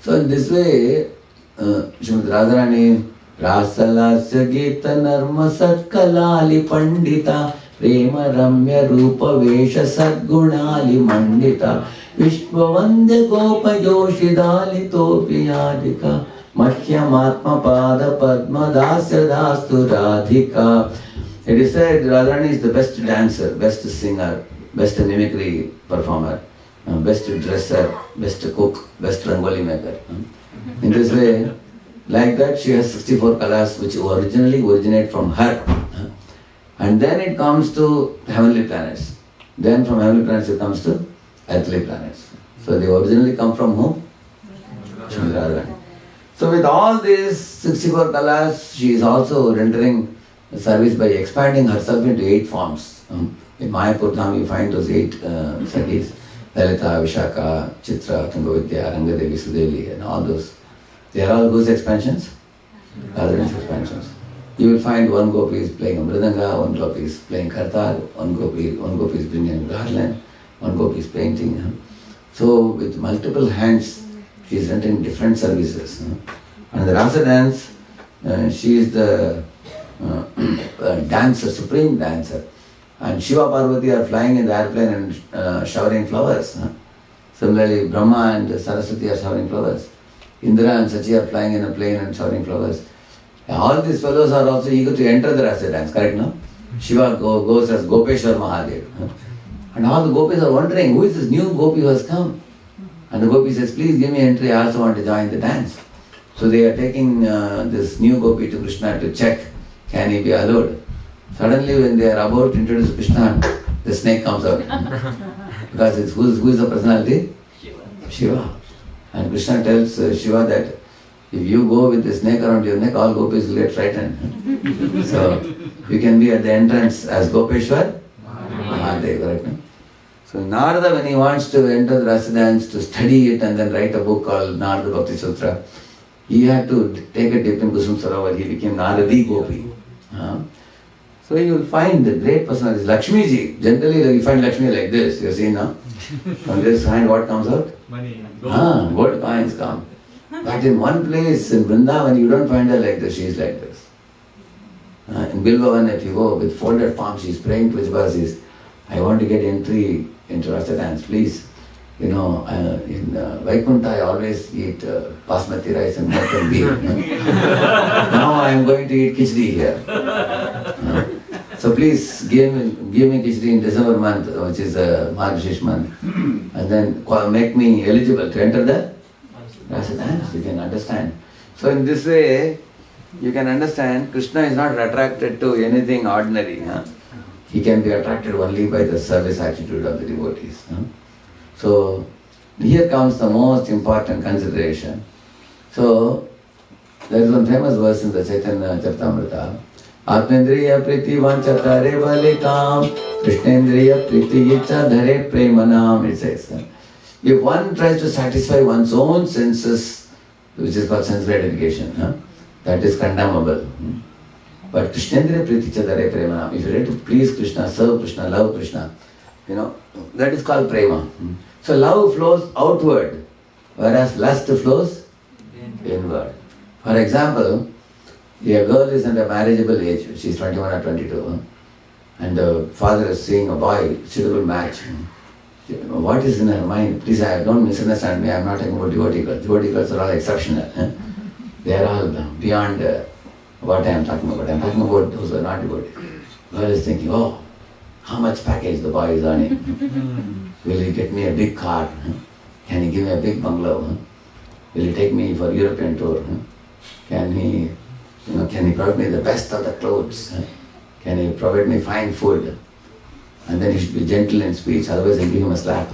So in this way, Srimati Radharani Rasalasya Gita Narma Satkalali Pandita Prema Ramya Rupa Vesha Sadgunali Mandita Vishwavandya Gopa Yoshidali Topiyadika Madhyamatma Pada Padma Dasya Dastu Radhika. It is said Radharani is the best dancer, best singer, best mimicry performer, best dresser, best cook, best rangoli maker. In this way, like that she has 64 colors which originally originate from her. And then it comes to heavenly planets. Then from heavenly planets it comes to earthly planets. So they originally come from whom? Srimati Radharani. So with all these 64 colors, she is also rendering service by expanding herself into 8 forms. In Mayapur Dham you find those 8 Sakhis, Lalita, Vishaka, Chitra, Tungavidya, Rangadevi, Sudevi and all those. They are all whose expansions? Radharani's expansions. You will find one gopi is playing a mridanga, one gopi is playing kartal, one gopi is bringing garland, one gopi is painting. So with multiple hands, she is rendering different services. And the Rasa dance, she is the dancer, supreme dancer. And Shiva Parvati are flying in the airplane and showering flowers. Similarly, Brahma and Saraswati are showering flowers. Indra and Sachi are flying in a plane and showering flowers. All these fellows are also eager to enter the Rasa dance, correct no? Shiva goes as Gopeshwar Mahadev. And all the gopis are wondering, who is this new gopi who has come? And the gopi says, please give me entry, I also want to join the dance. So they are taking this new gopi to Krishna to check, can he be allowed? Suddenly when they are about to introduce Krishna, the snake comes out. Because it's who is the personality? Shiva. And Krishna tells Shiva that if you go with the snake around your neck, all gopis will get frightened. So you can be at the entrance as Gopeshwar Mahadev, correct? No? So Narada, when he wants to enter the Rasa dance, to study it and then write a book called Narada Bhakti Sutra, he had to take a dip in Kusum Sarovar. He became Naradi Gopi. So you will find the great personalities. Lakshmi ji, generally you find Lakshmi like this, you see now. From this hand what comes out? Money. Gold coins come. But in one place, in Vrindavan, you don't find her like this, she is like this. In Bilvavan, if you go with folded palms, she is praying to Vijaba, says, I want to get entry into Rasa dance, please. You know, in Vaikuntha I always eat basmati rice and milk and beer. Now I am going to eat khichdi here. So please give me khichdi in December month, which is the Margashish month, and then make me eligible to enter the Rasa dance. You can understand. So in this way, you can understand Krishna is not attracted to anything ordinary. He can be attracted only by the service attitude of the devotees. So here comes the most important consideration. So there is one famous verse in the Chaitanya Charitamrita. Atmendriya priti vanchakare valikam Krishnendriya priti yicha dhare premanam, it says. If one tries to satisfy one's own senses, which is called sense gratification, that is condemnable. But Krishnendriya priti yicha dhare premanam, if you try to please Krishna, serve Krishna, love Krishna, that is called prema. So love flows outward, whereas lust flows inward. For example, a girl is at a marriageable age, she is 21 or 22, and the father is seeing a boy, suitable match. What is in her mind? Please, don't misunderstand me, I am not talking about devotee girls. Devotee girls are all exceptional. They are all beyond what I am talking about. I am talking about those who are not devotees. Girl is thinking, oh, how much package the boy is earning? Will he get me a big car? Can he give me a big bungalow? Will he take me for European tour? Can he can you provide me the best of the clothes? Can you provide me fine food? And then he should be gentle in speech, otherwise I'll give him a slap.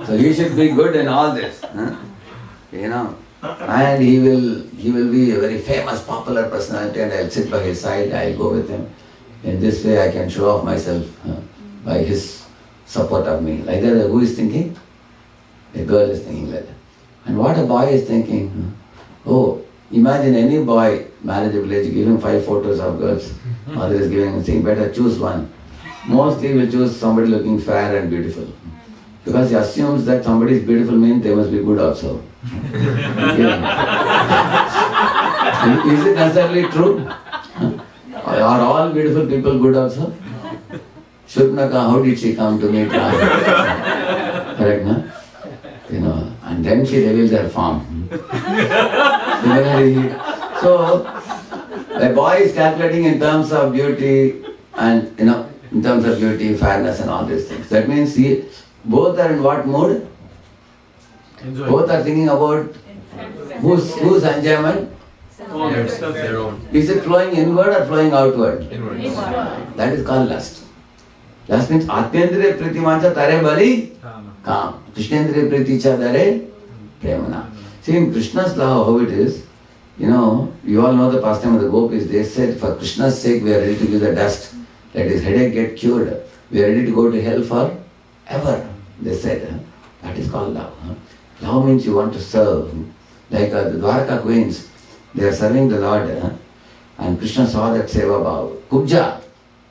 So he should be good in all this. And he will be a very famous, popular personality, and I'll sit by his side, I'll go with him. In this way I can show off myself by his support of me. Like that, who is thinking? The girl is thinking like that. And what a boy is thinking? Oh, imagine any boy, marriageable age, give him 5 photos of girls. Mother is giving him saying, better choose one. Mostly he will choose somebody looking fair and beautiful. Because he assumes that somebody is beautiful means they must be good also. Is it necessarily true? Are all beautiful people good also? Shurnaka, how did she come to meet Ram? Correct, no? And then she revealed her form. So, the boy is calculating in terms of beauty and, in terms of beauty, fairness and all these things. That means both are in what mood? Enjoy. Both are thinking about whose enjoyment? Their own. Is it flowing inward or flowing outward? Inwards. That is called lust. Lust means Atmendriya Priti Mancha Tare Bali Kam. Krishnendriya Priti Cha Tare Premana. See, in Krishna's love, how it is, you all know the pastime of the gopis. They said, for Krishna's sake, we are ready to give the dust. Let his headache get cured. We are ready to go to hell forever. They said, that is called love. Love means you want to serve. Like the Dwarka queens, they are serving the Lord. And Krishna saw that Seva Bhav. Kubja,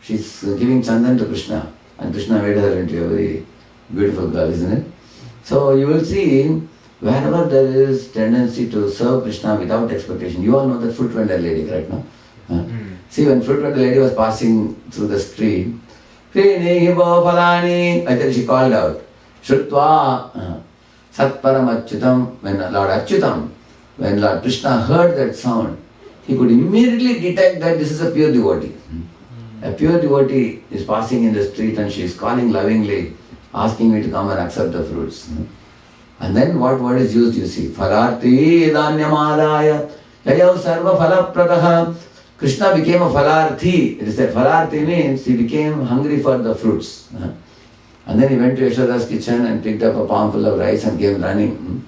she's giving chandan to Krishna. And Krishna made her into a very beautiful girl, isn't it? So you will see, wherever there is tendency to serve Krishna without expectation, you all know the fruit vendor lady, right now? See, when fruit vendor lady was passing through the street, Krinihi bo phalani, I think she called out, Shrutva Satparam Achyutam, when Lord Krishna heard that sound, he could immediately detect that this is a pure devotee. A pure devotee is passing in the street and she is calling lovingly, asking me to come and accept the fruits. And then what word is used, you see? Phalarthi idhanyamadaya yayav sarva phalapradaha. Krishna became a phalarthi. It is said phalarthi means he became hungry for the fruits. And then he went to Yashoda's kitchen and picked up a palm full of rice and came running.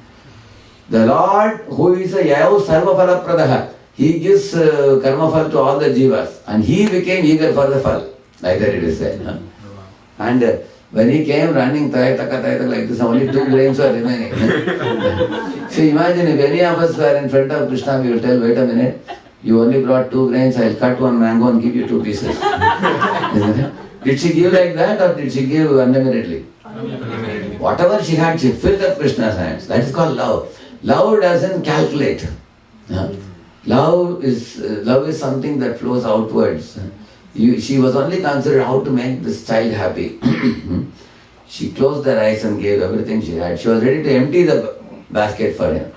The Lord, who is a yayav sarva phalapradaha, he gives karma phal to all the jivas. And he became eager for the phal. Like that it is said. And when he came running tayataka like this, only 2 grains were remaining. So imagine if any of us were in front of Krishna, we will tell, wait a minute, you only brought 2 grains, I will cut 1 mango and give you 2 pieces. Isn't it? Did she give like that or did she give unlimitedly? Unlimitedly. Whatever she had, she filled up Krishna's hands. That is called love. Love doesn't calculate. Love is something that flows outwards. She was only considered how to make this child happy. She closed her eyes and gave everything she had. She was ready to empty the basket for him.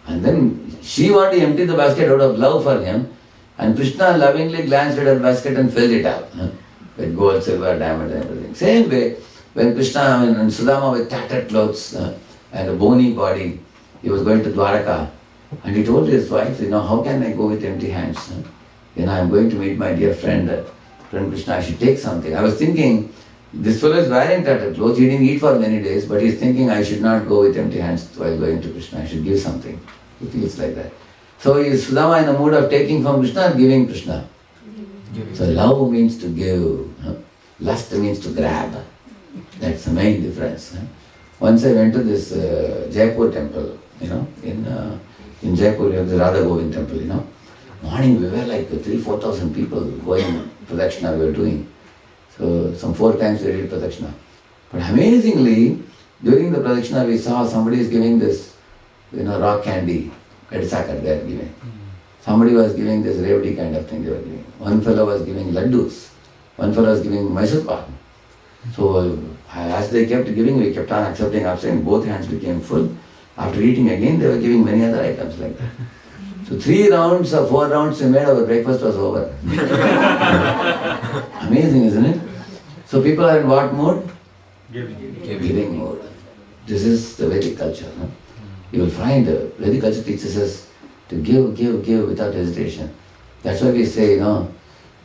And then she wanted to empty the basket out of love for him. And Krishna lovingly glanced at her basket and filled it up. With gold, silver, diamond and everything. Same way, when Krishna and Sudama with tattered clothes and a bony body, he was going to Dwaraka. And he told his wife, how can I go with empty hands? I'm going to meet my dear friend Krishna, I should take something. I was thinking, this fellow is wearing tattered clothes, he didn't eat for many days, but he's thinking I should not go with empty hands while going to Krishna, I should give something. He feels like that. So is Sudama in the mood of taking from Krishna or giving Krishna? So love means to give, lust means to grab. That's the main difference. Once I went to this Jaipur temple, in Jaipur we have the Radha Govind temple, Morning we were like 3,000-4,000 people going pradakshina we were doing. So some 4 times we did pradakshina. But amazingly, during the pradakshina we saw somebody is giving this, rock candy, kadisakar they are giving. Somebody was giving this revdi kind of thing they were giving. One fellow was giving laddus. One fellow was giving Mysore pak. So as they kept giving, we kept on accepting, both hands became full. After eating again, they were giving many other items like that. So 3 rounds or 4 rounds we made, our breakfast was over. Amazing, isn't it? So people are in what mode? Giving mode. This is the Vedic culture. You will find Vedic culture teaches us to give without hesitation. That's why we say,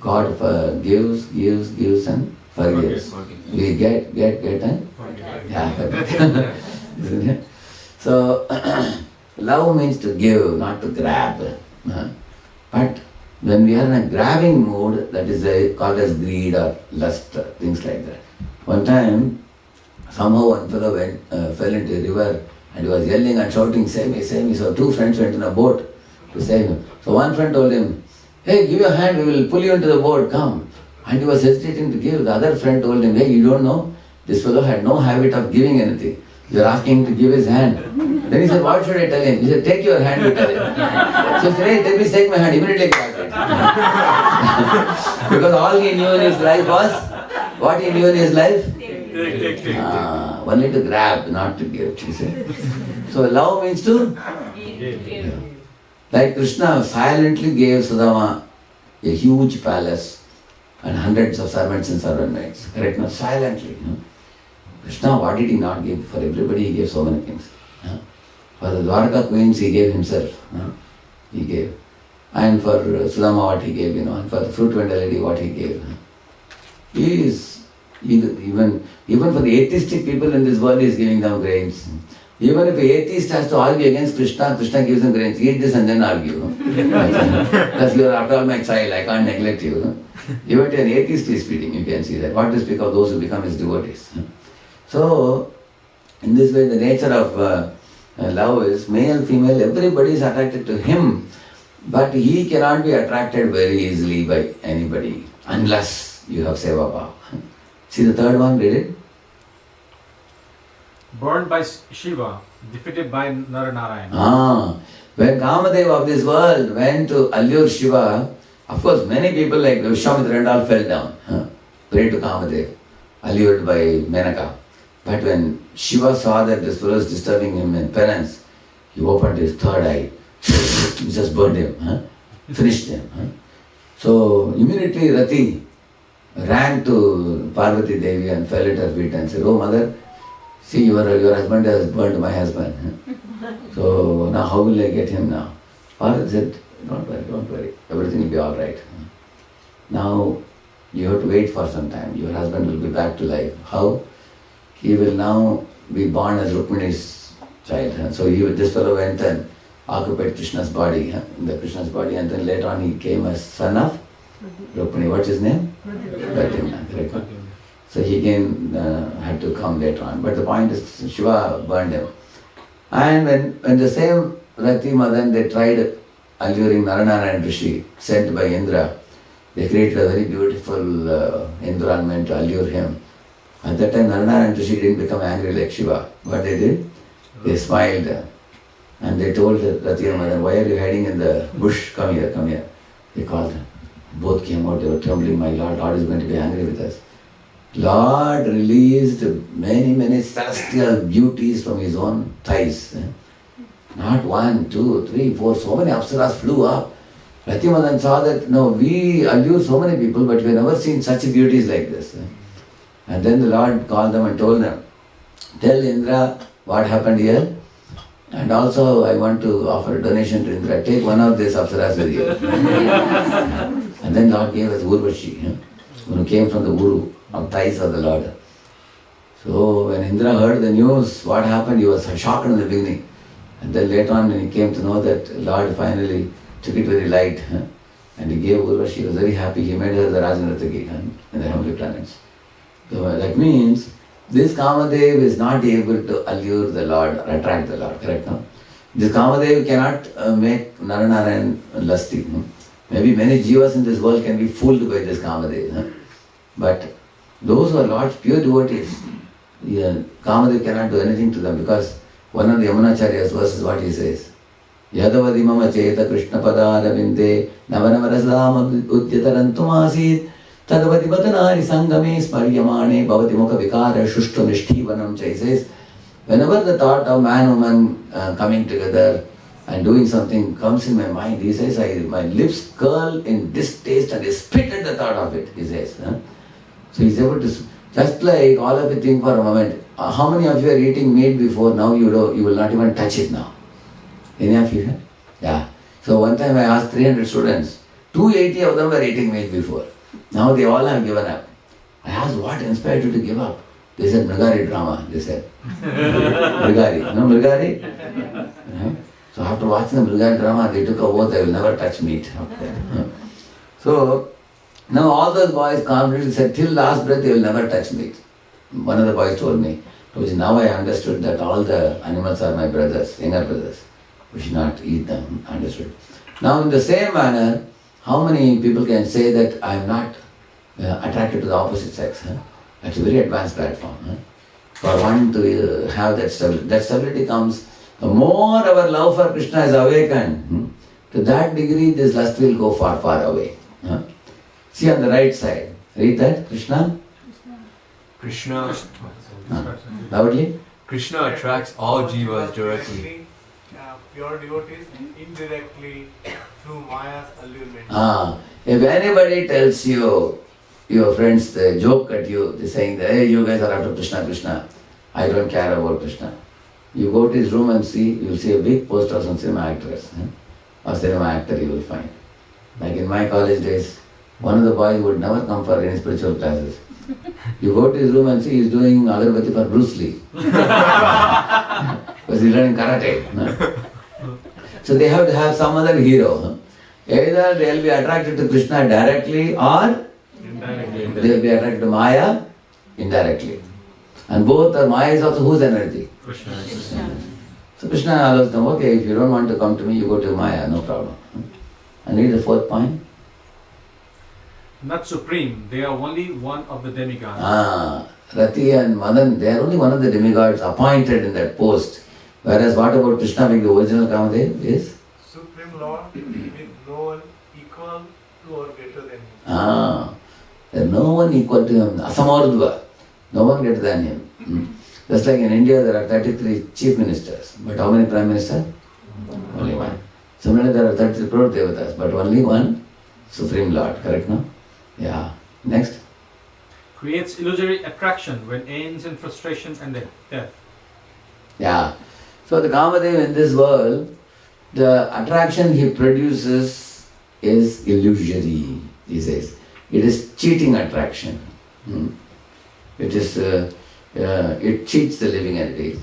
God gives and forgives. Forgive. We get and Forgive. yeah, isn't it? So love means to give, not to grab. But when we are in a grabbing mood, that is called as greed or lust, things like that. One time, somehow one fellow fell into a river and he was yelling and shouting, save me, save me. So two friends went in a boat to save him. So one friend told him, hey, give your hand, we will pull you into the boat, come. And he was hesitating to give. The other friend told him, hey, you don't know, this fellow had no habit of giving anything. You are asking him to give his hand. Then he said, what should I tell him? He said, take your hand, you tell him. So he said, hey, please take my hand, immediately grabbed it. Because all he knew in his life was, what he knew in his life? Take. Only to grab, not to give, you see. So love means to give. Like Krishna silently gave Sudama a huge palace and hundreds of servants and servant maids. Correct? No? Silently. Krishna, what did he not give? For everybody he gave so many things. For the Dwarka queens he gave himself. He gave. And for Sudama what he gave, and for the fruit vendor lady what he gave. He is, even for the atheistic people in this world he is giving them grains. Even if an atheist has to argue against Krishna, Krishna gives them grains. Eat this and then argue. Because you are after all my child, I can't neglect you. Even to an atheist he is feeding, you can see that. What to speak of those who become his devotees. So, in this way the nature of love is male, female, everybody is attracted to him. But he cannot be attracted very easily by anybody unless you have seva bhava. See the third one, read it. Burned by Shiva, defeated by Naranarayan. When Kamadeva of this world went to allure Shiva, of course many people like Vishwamitra and all fell down, prayed to Kamadeva, allured by Menaka. But when Shiva saw that this fellow is disturbing him in penance, he opened his third eye, just burned him, finished him. So immediately Rati ran to Parvati Devi and fell at her feet and said, oh mother, see your husband has burned my husband. So now how will I get him now? Parvati said, don't worry, everything will be alright. Now you have to wait for some time, your husband will be back to life. How? He will now be born as Rukmini's child. So this fellow went and occupied Krishna's body, and then later on he came as son of Rukmini. What's his name? Radheshyam. Correct. So he again had to come later on. But the point is Shiva burned him. And when the same Rati Madan they tried alluring Naranarayan Rishi, sent by Indra, they created a very beautiful environment to allure him. At that time Naranarayan Rishi didn't become angry like Shiva. What they did? They smiled and they told Rati and Madan, why are you hiding in the bush? Come here, come here. They called them. Both came out, they were trembling, my Lord, Lord is going to be angry with us. Lord released many celestial beauties from his own thighs. Not 1, 2, 3, 4, so many apsaras flew up. Rati Madan saw that, no, we allure so many people, but we have never seen such beauties like this. And then the Lord called them and told them, tell Indra what happened here. And also I want to offer a donation to Indra. Take one of these apsaras with you. And then Lord gave us Urvashi, who came from the Uru, of thighs of the Lord. So when Indra heard the news, what happened, he was shocked in the beginning. And then later on when he came to know that Lord finally took it very light, and he gave Urvashi, he was very happy. He made her the Rajanrataki in the heavenly planets. So that means this Kamadev is not able to allure the Lord or attract the Lord, correct? No? This Kamadev cannot make Naranarayan lusty. No? Maybe many jivas in this world can be fooled by this Kamadev. No? But those who are Lord's pure devotees, Kamadev cannot do anything to them, because one of the Yamunacharya's verses, what he says, Yadavadi mama cheta Krishna pada ravinde navanavarazam udyatarantumasid Tadavati Badanari Sangame Smaryamane Bhavati Mukha Vikara Shushtu Nishtivanam. He says, whenever the thought of man woman coming together and doing something comes in my mind, he says, my lips curl in distaste and I spit at the thought of it, he says. So he's able to, just like all of you think for a moment, how many of you are eating meat before, now you will not even touch it now? Any of you? Yeah. So one time I asked 300 students, 280 of them were eating meat before. Now they all have given up. I asked, what inspired you to give up? They said, Mrigari drama, they said. Mrigari, you know Mrigari? So after watching the Bergen drama, they took a oath they will never touch meat. So now all those boys confidently said, till last breath they will never touch meat. One of the boys told me, now I understood that all the animals are my brothers, younger brothers. We should not eat them, understood. Now in the same manner, how many people can say that I am not attracted to the opposite sex? That's a very advanced platform. For one to have that stability. That stability comes, the more our love for Krishna is awakened, to that degree this lust will go far, far away. See on the right side, read that, Krishna. Krishna, Loudly. Krishna attracts all jivas directly. Pure devotees indirectly through Maya's allurement. If anybody tells you, your friends they joke at you, they saying that, hey, you guys are after Krishna, Krishna. I don't care about Krishna. You go to his room and see, you will see a big poster of some cinema actress. Or cinema actor you will find. Like in my college days, one of the boys would never come for any spiritual classes. You go to his room and see he's doing agarbatti for Bruce Lee. Because he's learning karate. So they have to have some other hero. Either they will be attracted to Krishna directly or they will be attracted to Maya indirectly. And both are Maya is also whose energy? Krishna. So Krishna allows them, okay, if you don't want to come to me, you go to Maya, no problem. And read the fourth point. Not supreme, they are only one of the demigods. Rati and Madan, they are only one of the demigods appointed in that post. Whereas what about Krishna being the original Kamadev is? Supreme Lord with no one equal to or greater than him. There is no one equal to him. Asamardva. No one greater than him. Just like in India, there are 33 chief ministers. But how many prime ministers? Only one. Similarly, there are 33 Prabhu Devatas, but only one Supreme Lord. Correct, no? Yeah. Next. Creates illusory attraction when ends in frustration and death. Yeah. So the Kamadev in this world, the attraction he produces is illusory, he says. It is cheating attraction. It is, it cheats the living entity.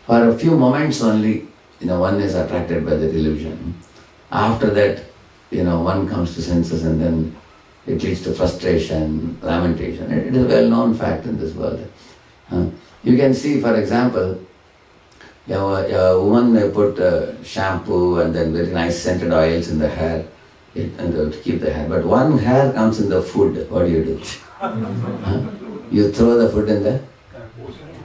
For a few moments only, one is attracted by the illusion. After that, one comes to senses and then it leads to frustration, lamentation. It is a well-known fact in this world. You can see, for example, a woman may put shampoo and then very nice scented oils in the hair to keep the hair. But one hair comes in the food. What do? You throw the food in the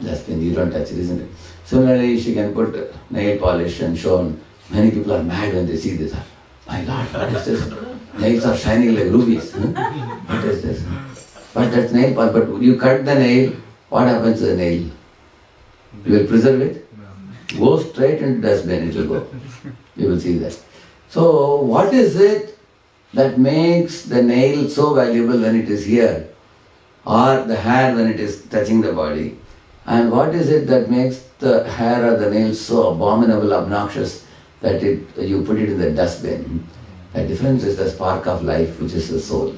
dustbin. You don't touch it, isn't it? Similarly, she can put nail polish and show. Many people are mad when they see this. My God, what is this? Nails are shining like rubies. What is this? But that's nail polish. But you cut the nail, what happens to the nail? You will preserve it? Go straight into dustbin, it will go. You will see that. So, what is it that makes the nail so valuable when it is here? Or the hair when it is touching the body? And what is it that makes the hair or the nail so abominable, obnoxious, that you put it in the dustbin? The difference is the spark of life, which is the soul.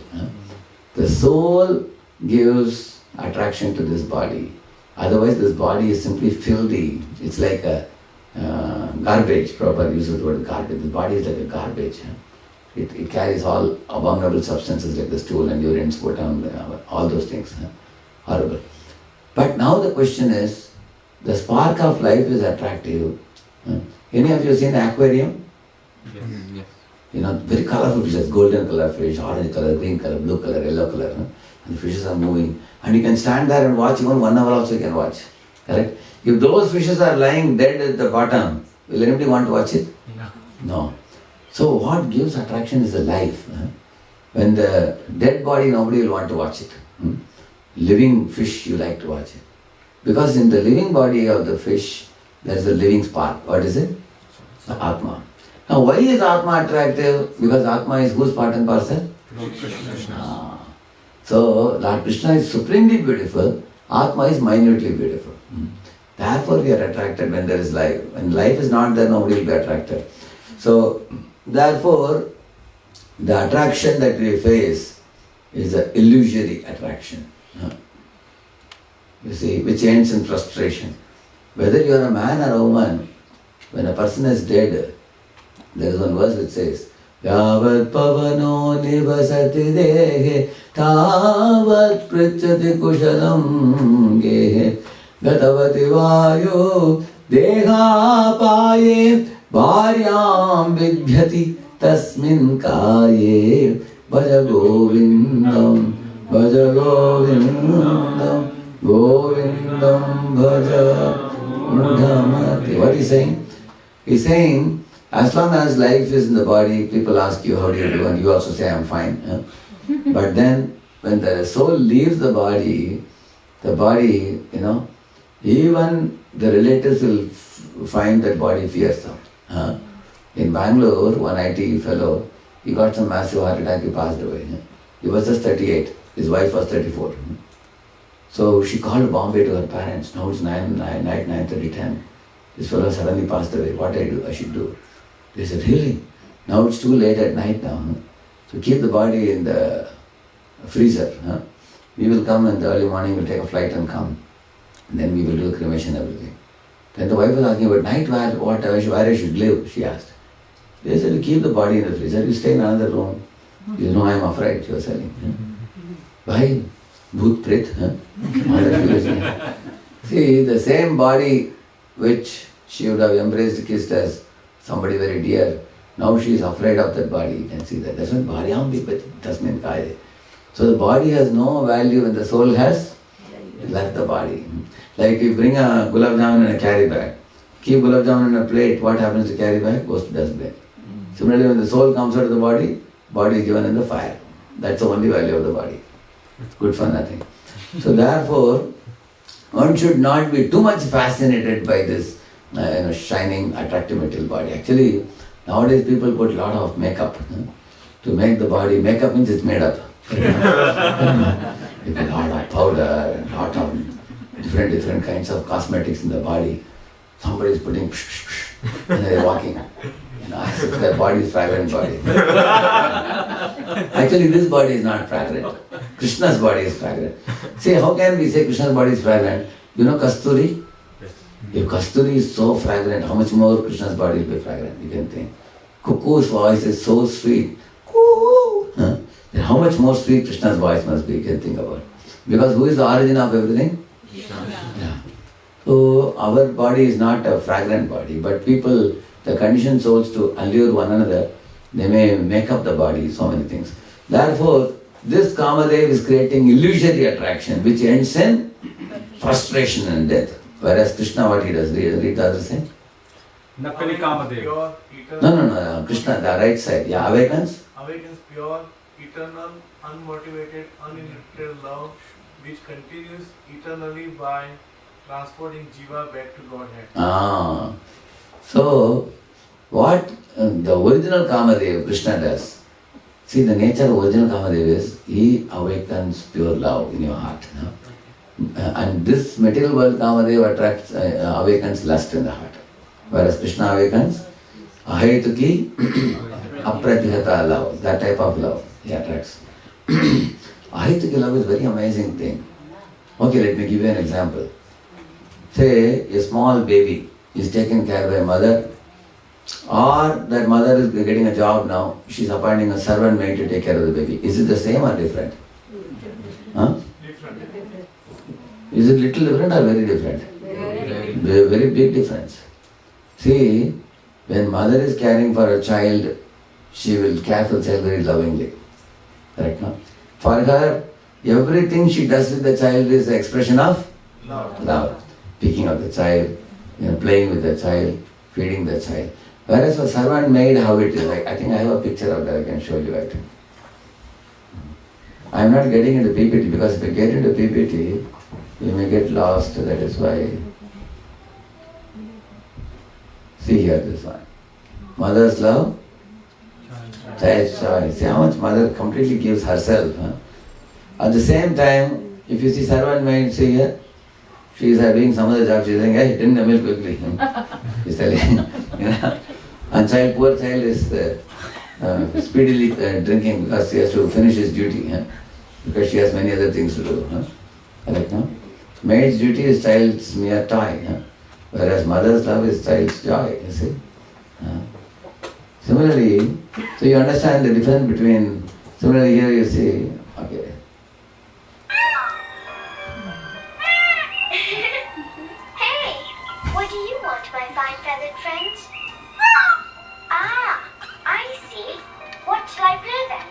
The soul gives attraction to this body. Otherwise, this body is simply filthy. It's like a garbage, proper use of the word garbage. The body is like a garbage. It carries all abominable substances like the stool and urine, sputum, all those things. Horrible. But now the question is, the spark of life is attractive. Any of you seen an aquarium? Yes. Very colorful fishes, golden color fish, orange color, green color, blue color, yellow color. And the fishes are moving. And you can stand there and watch, even 1 hour also you can watch. Correct? If those fishes are lying dead at the bottom, will anybody want to watch it? No. So what gives attraction is the life. When the dead body, nobody will want to watch it. Living fish, you like to watch it. Because in the living body of the fish, there is a living spark. What is it? The Atma. Now why is Atma attractive? Because Atma is whose part and parcel? Krishna. So Lord Krishna is supremely beautiful, Atma is minutely beautiful. Therefore we are attracted when there is life. When life is not there, nobody will be attracted. So, therefore, the attraction that we face is an illusory attraction. You see, which ends in frustration. Whether you are a man or a woman, when a person is dead, there is one verse which says, Yavat pavano nivasati dehe tavat prichati kushalam gehe gatavati vayu deha paye bharyam vidhyati tasmin kaye bhaja govindam govindam bhaja mudhamati. What is he saying? He's saying, as long as life is in the body, people ask you, how do you do? And you also say, I'm fine. But then, when the soul leaves the body, even the relatives will find that body fearsome. In Bangalore, one IT fellow, he got some massive heart attack, he passed away. He was just 38, his wife was 34. So she called Bombay to her parents. Now it's night 9:30, 10. This fellow suddenly passed away. What I should do? They said, really? Now it's too late at night now. So keep the body in the freezer. We will come in the early morning, we'll take a flight and come. And then we will do the cremation and everything. Then the wife was asking about night, where I should live, she asked. They said, you keep the body in the freezer, you stay in another room. You know, I'm afraid, she was telling. Why? Bhoot Pret? See, the same body which she would have embraced, kissed as somebody very dear, now she is afraid of that body. You can see that. That's when Bharyam Vipati Tasmin Kaya. So the body has no value when the soul has left the body. Like you bring a gulab jamun in a carry bag, keep gulab jamun in a plate, what happens to carry bag? Goes to dustbin. Similarly, when the soul comes out of the body is given in the fire. That's the only value of the body. Good for nothing. So therefore, one should not be too much fascinated by this shining, attractive material body. Actually, nowadays people put a lot of makeup to make the body. Makeup means it's made up. You put a lot of powder and a lot of different kinds of cosmetics in the body. Somebody is putting and they're walking. As if their body is fragrant body. Actually, this body is not fragrant. Krishna's body is fragrant. See, how can we say Krishna's body is fragrant? You know Kasturi? If Kasturi is so fragrant, how much more Krishna's body will be fragrant? You can think. Cuckoo's voice is so sweet. Coo! Then how much more sweet Krishna's voice must be? You can think about it. Because who is the origin of everything? Yeah. So our body is not a fragrant body, but people, the conditioned souls to allure one another, they may make up the body, so many things. Therefore, this Kamadev is creating illusory attraction, which ends in frustration and death. Whereas Krishna, what he does? Read the other side. Nakali Kamadev. Pure, eternal. No. Krishna, the right side. Yeah, awakens. Awakens pure, eternal, unmotivated, uninterrupted love, which continues eternally by transporting Jiva back to Godhead. So, what the original Kamadev, Krishna does, see the nature of original Kamadev is, he awakens pure love in your heart. And this material world Kamadev awakens lust in the heart. Whereas Krishna awakens ahetuki apratihata love, that type of love he attracts. Ahetuki love is a very amazing thing. Okay, let me give you an example. Say a small baby is taken care by a mother, or that mother is getting a job now, she's appointing a servant maid to take care of the baby. Is it the same or different? Different. Is it little different or very different? Very big difference. See, when mother is caring for a child, she will care for the child very lovingly. Correct, no? For her, everything she does with the child is an expression of love. Picking up the child, playing with the child, feeding the child. Whereas for servant maid, how it is? I think I have a picture of that, I can show you, I think. I am not getting into PPT, because if I get into PPT, you may get lost, that is why. See here, this one. Mother's love, child's choice. See how much mother completely gives herself. At the same time, if you see servant maid, see here, she is doing some other job, she is saying, hey, drink the milk quickly. She's telling, And poor child is speedily drinking because he has to finish his duty, because she has many other things to do. Correct, no? Maid's duty is child's mere toy, whereas mother's love is child's joy, you see. Similarly, so you understand the difference between, similarly here you see, okay. Hey, what do you want, my fine feathered friends? Ah, I see. What shall I play then?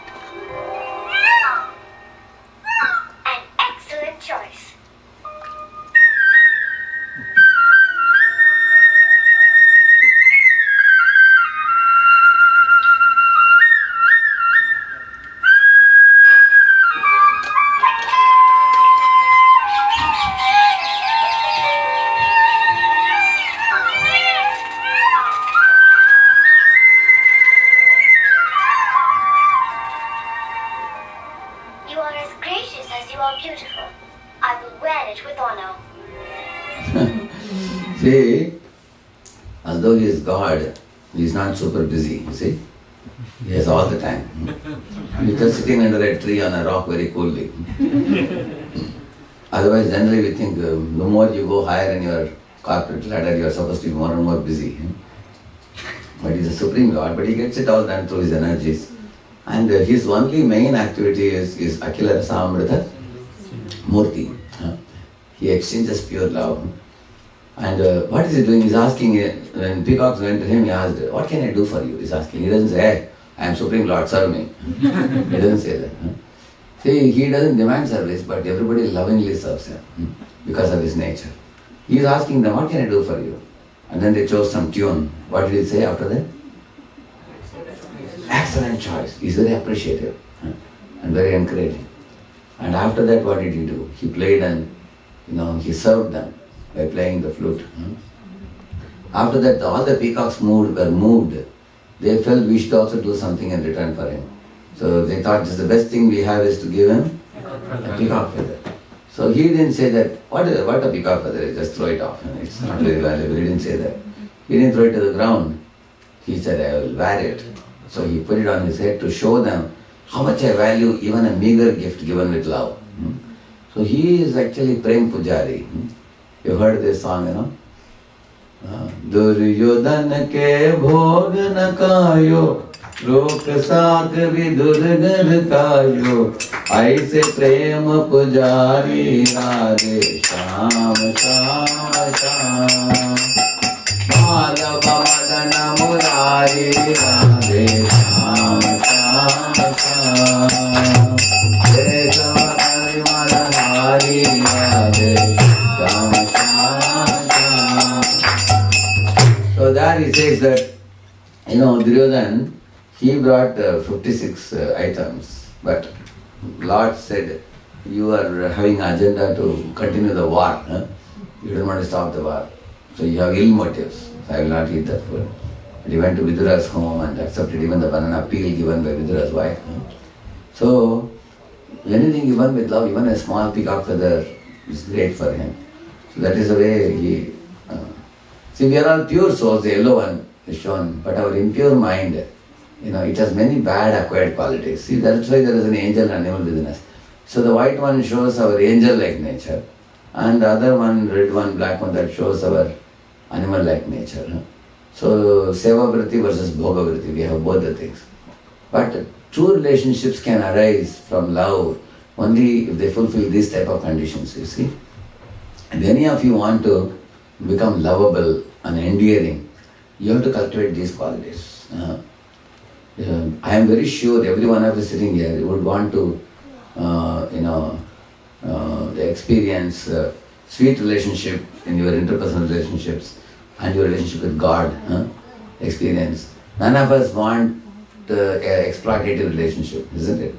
An excellent choice. You are as gracious as you are beautiful. I will wear it with honor. See, although he is God, he is not super busy, you see. He has all the time. He is just sitting under a tree on a rock very coolly. Otherwise, generally we think the more you go higher in your corporate ladder, you are supposed to be more and more busy. But he is a supreme God, but he gets it all done through his energies. And his only main activity is Akhila Rasamrita Murti. He exchanges pure love. And what is he doing? He's asking, when peacocks went to him, he asked, what can I do for you? He's asking. He doesn't say, hey, I am Supreme Lord, serve me. He doesn't say that. See, he doesn't demand service, but everybody lovingly serves him because of his nature. He is asking them, what can I do for you? And then they chose some tune. What did he say after that? Excellent choice. He's very appreciative and very encouraging. And after that, what did he do? He played and, he served them by playing the flute. After that, all the peacocks were moved. They felt we should also do something in return for him. So they thought this is the best thing we have is to give him a peacock feather. So he didn't say that, what a peacock feather is, just throw it off. It's not very valuable. He didn't say that. He didn't throw it to the ground. He said, I will wear it. So he put it on his head to show them how much I value even a meager gift given with love. So he is actually Prem Pujari. You heard this song, Duryodhan ke bhog na kayo, Lok saak vidurgar kayo, Aise Prem Pujari Radheshyam Sham Sham. Madhava Madana Murari Radheshyam Sham Sham. Kesava Parimal Hari Radheshyam Sham Sham. So there he says that, Duryodhan, he brought 56 items, but Lord said, you are having an agenda to continue the war. You don't want to stop the war. So you have ill motives. So I will not eat that food. But he went to Vidura's home and accepted even the banana peel given by Vidura's wife. So anything given with love, even a small peacock feather is great for him. So that is the way he... See, we are all pure souls, the yellow one is shown, but our impure mind, it has many bad acquired qualities. See, that's why there is an angel and animal within us. So the white one shows our angel-like nature, and the other one, red one, black one, that shows our animal-like nature. So, Seva-vritti versus Bhoga-vritti, we have both the things. But true relationships can arise from love only if they fulfill these type of conditions, you see. If any of you want to become lovable and endearing, you have to cultivate these qualities. I am very sure every one of us sitting here would want to, experience sweet relationship in your interpersonal relationships and your relationship with God. Experience. None of us want exploitative relationship, isn't it?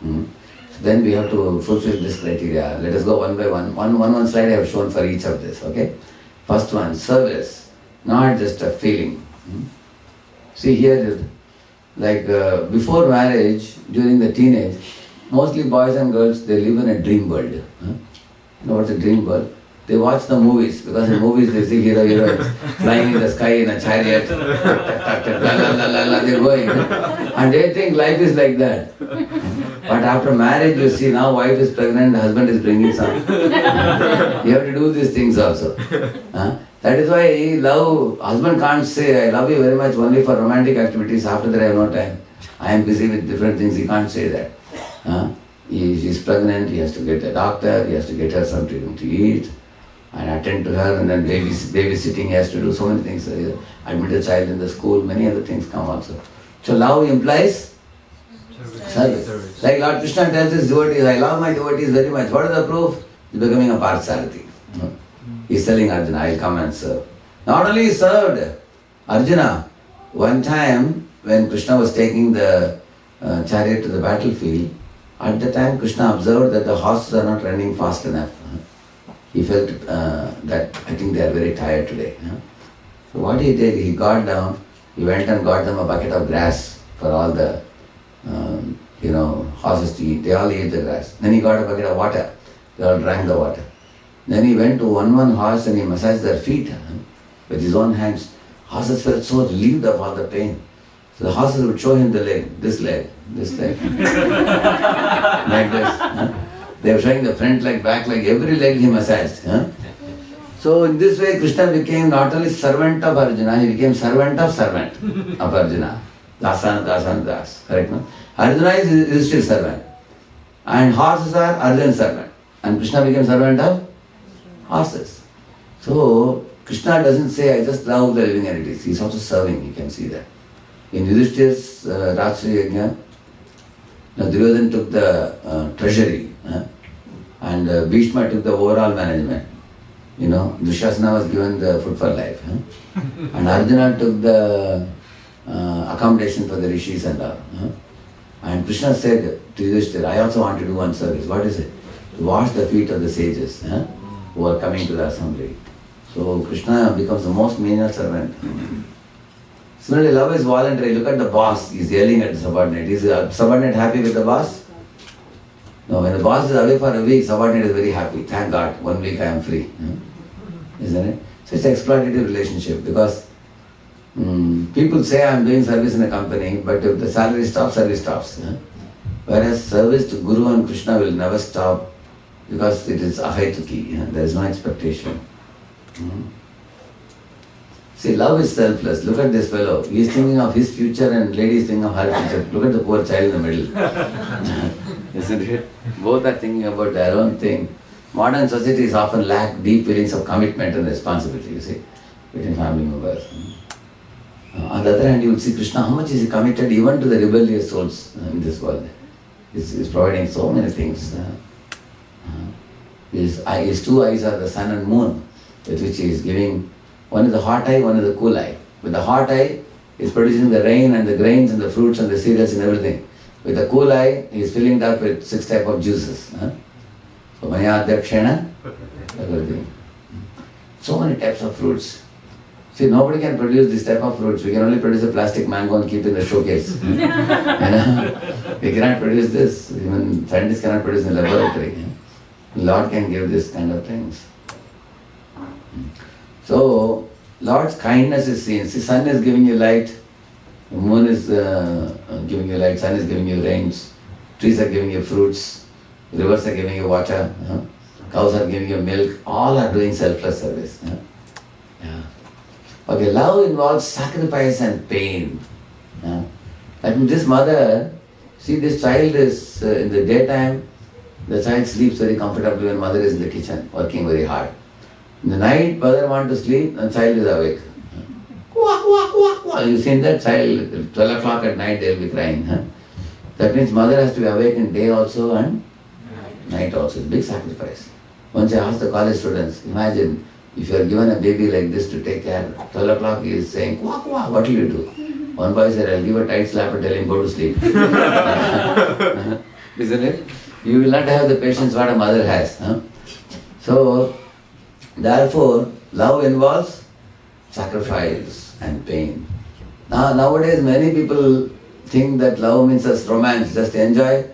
So then we have to fulfill this criteria. Let us go one by one. One slide I have shown for each of this. Okay. First one, service, not just a feeling. See here, like before marriage, during the teenage, mostly boys and girls, they live in a dream world. You know what's a dream world? They watch the movies, because in movies they see hero heroines flying in the sky in a chariot, attracted, la la la la la, they're going. And they think life is like that. But after marriage, you see, now wife is pregnant, husband is bringing some. You have to do these things also. That is why love, husband can't say, I love you very much only for romantic activities, after that I have no time. I am busy with different things, he can't say that. She's pregnant, he has to get a doctor, he has to get her something to eat, and attend to her, and then babysitting, he has to do so many things. Admit a child in the school, many other things come also. So love implies service. Like Lord Krishna tells his devotees, I love my devotees very much. What is the proof? He's becoming a Parthasarathi. He's telling Arjuna, I'll come and serve. Not only he served Arjuna, one time when Krishna was taking the chariot to the battlefield, at the time Krishna observed that the horses are not running fast enough. He felt that I think they are very tired today. So what he did, he got down, he went and got them a bucket of grass for all the horses to eat. They all ate the grass. Then he got a bucket of water. They all drank the water. Then he went to one horse and he massaged their feet with his own hands. Horses felt so relieved of all the pain. So the horses would show him the leg, this leg, like this. They were showing the front leg, back leg, every leg he massaged. So in this way, Krishna became not only servant of Arjuna, he became servant of Arjuna. Dasana, Das. Correct, no? Arjuna is still servant. And horses are Arjuna's servant. And Krishna became servant of horses. So Krishna doesn't say, I just love the living entities. He's also serving, you can see that. In Yudhishthir's Rajasuya Yajna, Duryodhana took the treasury, and Bhishma took the overall management. Dushasana was given the food for life. And Arjuna took the accommodation for the rishis and all. And Krishna said to Yudhishthira, I also want to do one service. What is it? To wash the feet of the sages who are coming to the assembly. So Krishna becomes the most menial servant. Similarly, love is voluntary. Look at the boss, he's yelling at the subordinate. Is the subordinate happy with the boss? No, when the boss is away for a week, subordinate is very happy. Thank God, 1 week I am free. Isn't it? So it's an exploitative relationship because people say I am doing service in a company, but if the salary stops, service stops. Whereas service to Guru and Krishna will never stop because it is ahaituki. There is no expectation. See, love is selfless. Look at this fellow. He is thinking of his future and lady is thinking of her future. Look at the poor child in the middle. Isn't it? Both are thinking about their own thing. Modern societies often lack deep feelings of commitment and responsibility, you see, between family members. On the other hand, you will see Krishna, how much is he committed even to the rebellious souls in this world. He's providing so many things. His two eyes are the sun and moon, with which he is giving. One is the hot eye, one is the cool eye. With the hot eye, he is producing the rain and the grains and the fruits and the cereals and everything. With the cool eye, he is filling it up with 6 types of juices. So, Maya Adhyakshena, everything. So many types of fruits. See, nobody can produce this type of fruits. We can only produce a plastic mango and keep it in the showcase. We cannot produce this. Even scientists cannot produce in the laboratory. Lord can give this kind of things. So, Lord's kindness is seen. See, sun is giving you light, the moon is giving you light, sun is giving you rains, trees are giving you fruits, rivers are giving you water, cows are giving you milk, all are doing selfless service. Okay, love involves sacrifice and pain. Like this mother, see, this child is in the daytime, the child sleeps very comfortably when mother is in the kitchen working very hard. In the night, mother wants to sleep and child is awake. Quack, quack, quack, quack. You've seen that child, 12 o'clock at night they'll be crying. That means mother has to be awake in day also and night also. It's a big sacrifice. Once I asked the college students, imagine if you are given a baby like this to take care, 12 o'clock he is saying, quack, quack, what will you do? One boy said, I'll give a tight slap and tell him go to sleep. Isn't it? You will not have the patience what a mother has. So, therefore, love involves sacrifice and pain. Nowadays, many people think that love means just romance, just enjoy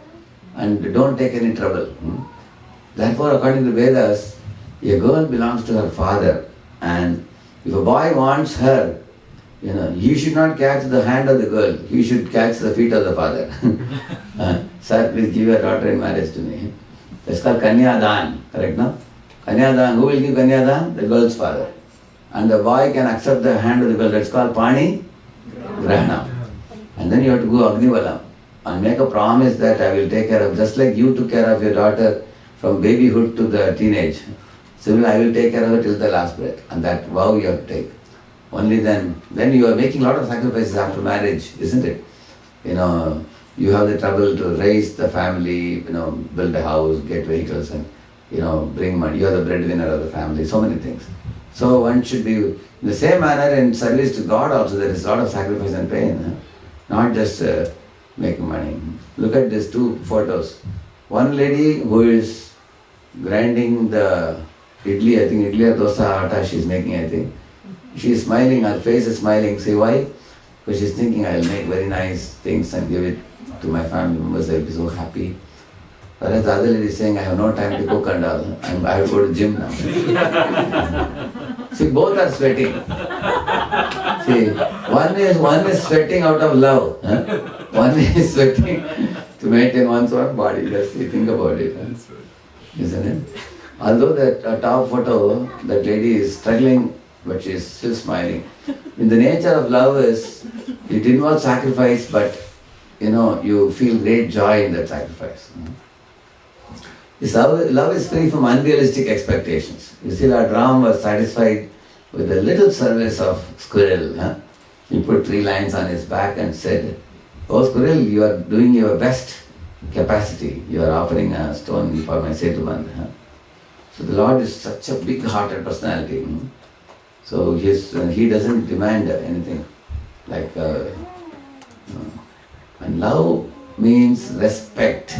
and don't take any trouble. Therefore, according to Vedas, a girl belongs to her father, and if a boy wants her, He should not catch the hand of the girl, he should catch the feet of the father. Sir, please give your daughter in marriage to me. That's called Kanyadan, correct, no? Kanyadan, who will give Kanyadan? The girl's father. And the boy can accept the hand of the girl, that's called Pani Grahana. And then you have to go Agnivalam and make a promise that I will take care of, just like you took care of your daughter from babyhood to the teenage. So I will take care of her till the last breath. And that vow you have to take. Only then you are making a lot of sacrifices after marriage, isn't it? You have the trouble to raise the family, build a house, get vehicles and, bring money. You are the breadwinner of the family, so many things. So one should be, in the same manner in service to God also, there is a lot of sacrifice and pain. Not just making money. Look at these two photos. One lady who is grinding the idli, I think idli or dosa atta she is making, I think. She is smiling, her face is smiling. See why? Because she is thinking, I will make very nice things and give it to my family members, they will be so happy. Whereas the other lady is saying, I have no time to cook and all. I have to go to gym now. See, both are sweating. See, one is sweating out of love. One is sweating to maintain one's own body. Just think about it. Isn't it? Although that top photo, that lady is struggling, but she is still smiling. In the nature of love is, it involves sacrifice, but you feel great joy in that sacrifice. This love is free from unrealistic expectations. You see, Lord Ram was satisfied with a little service of squirrel. He put 3 lines on his back and said, "Oh squirrel, you are doing your best capacity. You are offering a stone for my settlement." So the Lord is such a big-hearted personality. So he doesn't demand anything. And love means respect,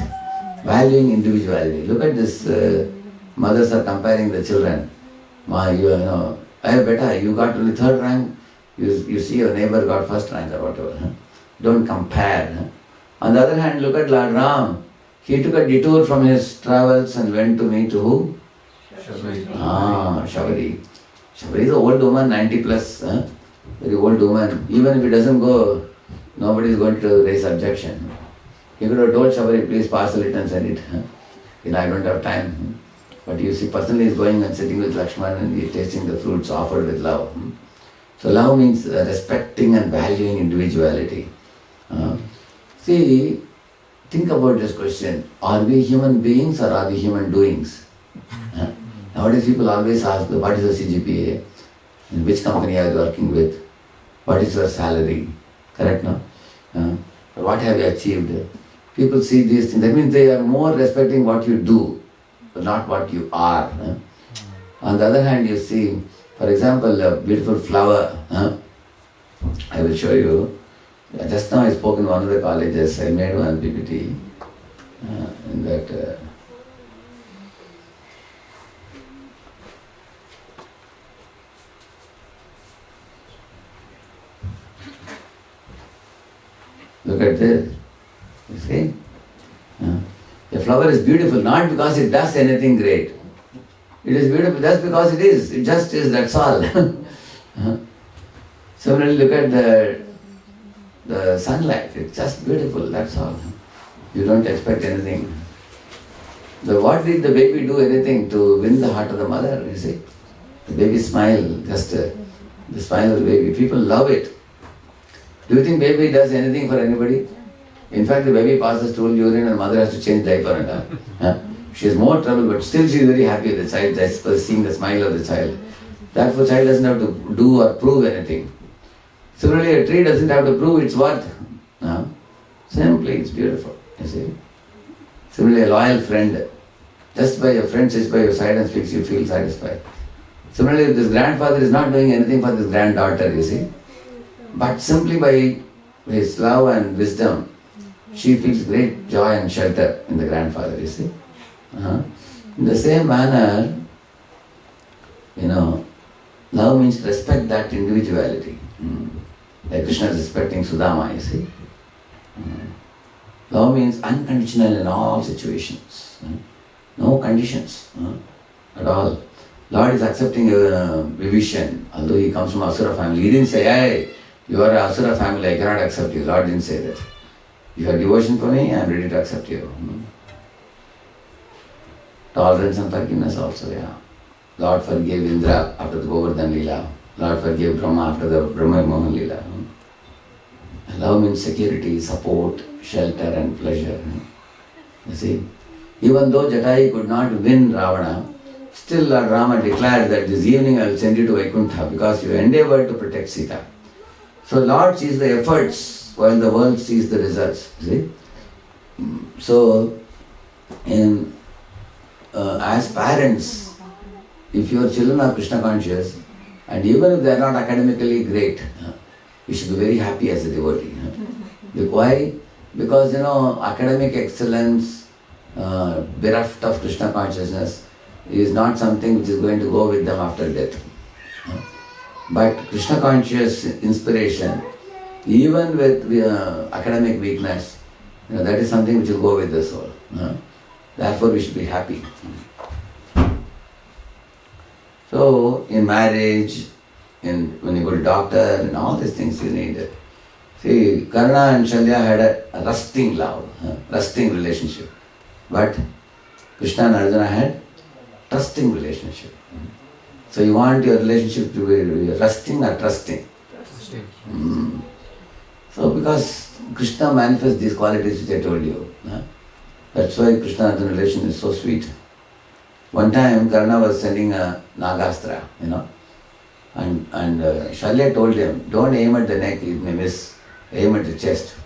valuing individuality. Look at this, mothers are comparing the children. Hey beta, you got only 3rd rank, you see your neighbor got 1st rank or whatever. Don't compare. On the other hand, look at Lord Ram. He took a detour from his travels and went to meet who? Shabari. Shabari is an old woman, 90 plus, very old woman. Even if he doesn't go, nobody is going to raise objection. He could have told Shabari, please parcel it and send it. I don't have time. But you see, personally he is going and sitting with Lakshman and he is tasting the fruits offered with love. So love means respecting and valuing individuality. See, think about this question. Are we human beings or are we human doings? Nowadays people always ask, what is the CGPA? In which company are you working with? What is your salary? Correct, no? What have you achieved? People see these things. That means they are more respecting what you do, but not what you are. On the other hand, you see, for example, a beautiful flower. I will show you. Just now I spoke in one of the colleges. I made one PPT. In that. Look at this. You see? The flower is beautiful not because it does anything great. It is beautiful just because it is. It just is, that's all. Similarly, look at the sunlight. It's just beautiful, that's all. You don't expect anything. What did the baby do anything to win the heart of the mother, you see? The baby smile, just the smile of the baby. People love it. Do you think baby does anything for anybody? In fact, the baby passes stool, urine and mother has to change diaper and all. She has more trouble, but still she is very happy with the child, just seeing the smile of the child. Therefore, child doesn't have to do or prove anything. Similarly, a tree doesn't have to prove its worth. Simply, it's beautiful, you see. Similarly, a loyal friend. Just by your friend sits by your side and speaks, you feel satisfied. Similarly, this grandfather is not doing anything for this granddaughter, you see. But simply by his love and wisdom, she feels great joy and shelter in the grandfather, you see. In the same manner, love means respect that individuality. Like Krishna is respecting Sudama, you see. Love means unconditional in all situations. No conditions at all. Lord is accepting Vibhishan, although he comes from Asura family. He didn't say, hey, You are a Asura family, I cannot accept you. Lord didn't say that. You have devotion for me, I am ready to accept you. Tolerance and forgiveness also, yeah. Lord forgave Indra after the Govardhan Leela. Lord forgave Brahma after the Brahma Mohan Leela. Love means security, support, shelter and pleasure. You see, even though Jatayu could not win Ravana, still Lord Rama declared that this evening I will send you to Vaikuntha because you endeavored to protect Sita. So Lord sees the efforts while the world sees the results. See? So, as parents, if your children are Krishna conscious, and even if they are not academically great, you should be very happy as a devotee. Why? Because academic excellence, bereft of Krishna consciousness, is not something which is going to go with them after death. But Krishna conscious inspiration, even with academic weakness, that is something which will go with the soul. Therefore, we should be happy. So, in marriage, when you go to doctor, and all these things you need. See, Karna and Shalya had a rusting love, rusting relationship. But Krishna and Arjuna had trusting relationship. So you want your relationship to be rusting or trusting? Trusting. So because Krishna manifests these qualities which I told you. That's why Krishna-Arjuna relation is so sweet. One time Karna was sending a Nagastra, and Shalya told him, don't aim at the neck, it may miss, aim at the chest.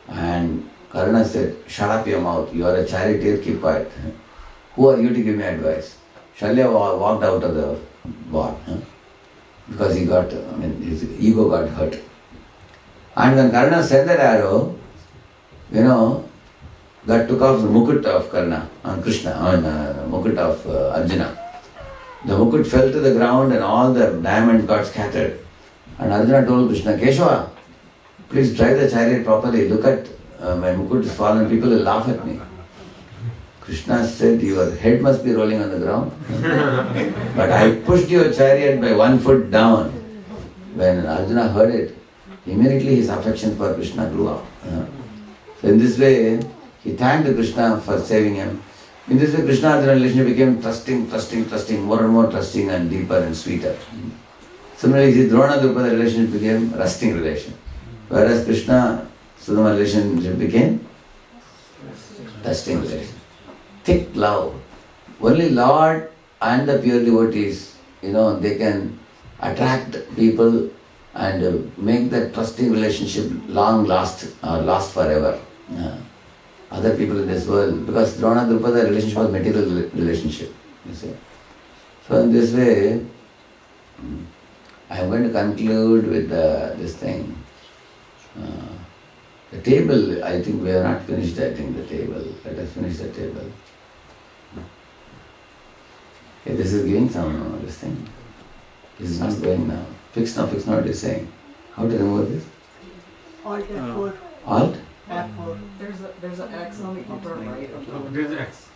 And Karna said, shut up your mouth, you are a charioteer, keep quiet. Who are you to give me advice? Shalya walked out of the war because his ego got hurt. And when Karna sent that arrow, that took off the mukut of Karna on Krishna, mukut of Arjuna. The mukut fell to the ground and all the diamonds got scattered. And Arjuna told Krishna, Keshava, please drive the chariot properly. Look at my mukut is fallen, people will laugh at me. Krishna said, your head must be rolling on the ground. But I pushed your chariot by 1 foot down. When Arjuna heard it, immediately his affection for Krishna grew up. So in this way, he thanked Krishna for saving him. In this way, Krishna-Arjuna relationship became trusting, more and more trusting and deeper and sweeter. Similarly, the Drona-Drupada relationship became rusting relation. Whereas Krishna-Sudama relationship became trusting relation. Thick love. Only Lord and the pure devotees, they can attract people and make that trusting relationship last forever. Other people in this world, because Drona-Drupada relationship was material relationship, you see. So in this way, I am going to conclude with this thing. The table, I think we have not finished, the table. Let us finish the table. Okay, this is giving some, this thing. This is not going now. Fix now what you're saying. How to remove this? Alt F4. Alt? F4. There's an X on the upper right. There's an X.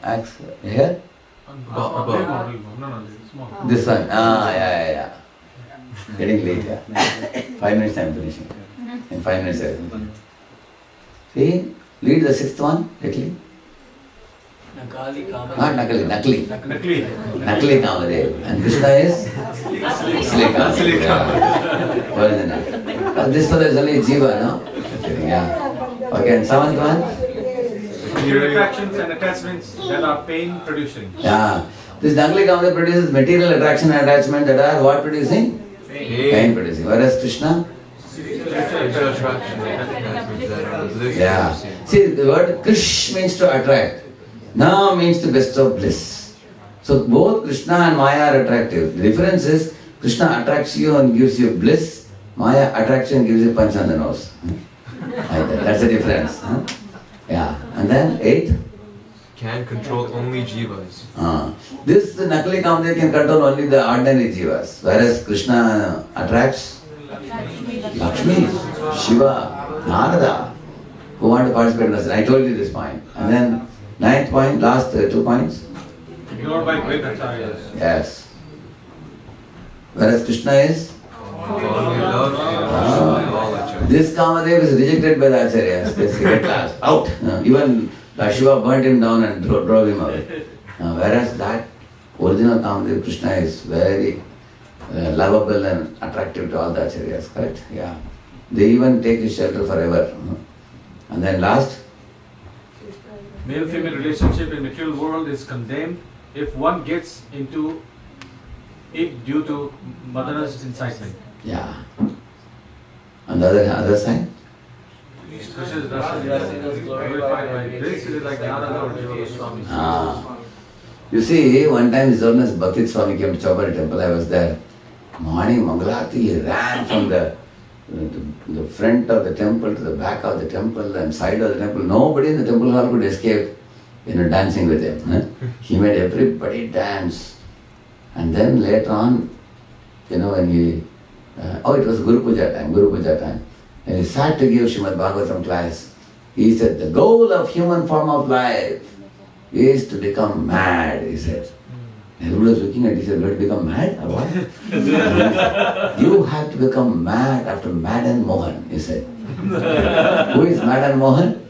X here? Above. No, this is small. This one. Yeah. Getting late, yeah. 5 minutes I'm finishing. In 5 minutes I will finish. See? Lead the 6th one, quickly. Nakali Kama. Not Nakali. Nakli. Kamadev. And Krishna is? Asli Kamadev. What is the name? This fellow is only Jiva, no? Yeah. Okay, and 7th one? Material attractions and attachments that are pain producing. Yeah. This Nakali Kamadev produces material attraction and attachment that are what producing? Pain producing. Whereas Krishna? Spiritual attraction and attachments that are bliss Yeah. producing. See, the word Krish means to attract. Na means to bestow bliss. So both Krishna and Maya are attractive. The difference is Krishna attracts you and gives you bliss. Maya attracts you and gives you punch on the nose. That's the difference. Yeah. And then 8th? Can control only jivas. This Nakali Kamadev can control only the ordinary jivas. Whereas Krishna attracts Lakshmi, Shiva, Narada, who want to participate in this. I told you this point. And then 9th point, last 2 points. Ignored by great acharyas. Yes. Whereas Krishna is This Kamadev is rejected by the Acharyas. They say, get lost, out. Even Shiva burnt him down and drove him away. Whereas that original Kamadev Krishna is very lovable and attractive to all the Acharyas, correct? Yeah. They even take his shelter forever. And then last, male-female relationship in material world is condemned if one gets into it due to Madana's incitement. yeah. On the other side, Krishna is glorified by this. It is like another Lord Jiva Goswami. You see, one time His Holiness Bhakti Swami came to Chaubari temple. I was there. Morning Mangalarti, he ran from the front of the temple to the back of the temple and side of the temple. Nobody in the temple hall could escape, dancing with him. He made everybody dance. And then later on, when he, it was Guru Puja time. And he sat to give Srimad Bhagavatam class. He said, the goal of human form of life is to become mad, he said. Everybody was looking at it, he said, will it become mad or what? You have to become mad after Madan Mohan, he said. Who is Madan Mohan?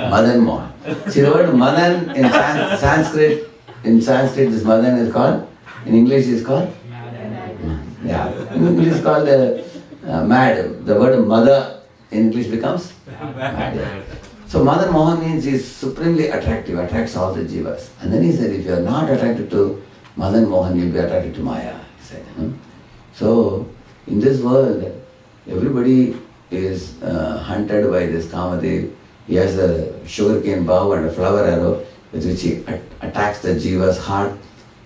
Madan Mohan. See the word Madan in Sanskrit, this Madan is called, in English is called? Yeah, in English is called mad. The word mother in English becomes mad. So Madan Mohan means he is supremely attractive, attracts all the jivas. And then he said, if you are not attracted to Madan Mohan, you will be attracted to Maya, he said. So in this world, everybody is hunted by this Kamadev. He has a sugarcane bow and a flower arrow with which he attacks the jiva's heart,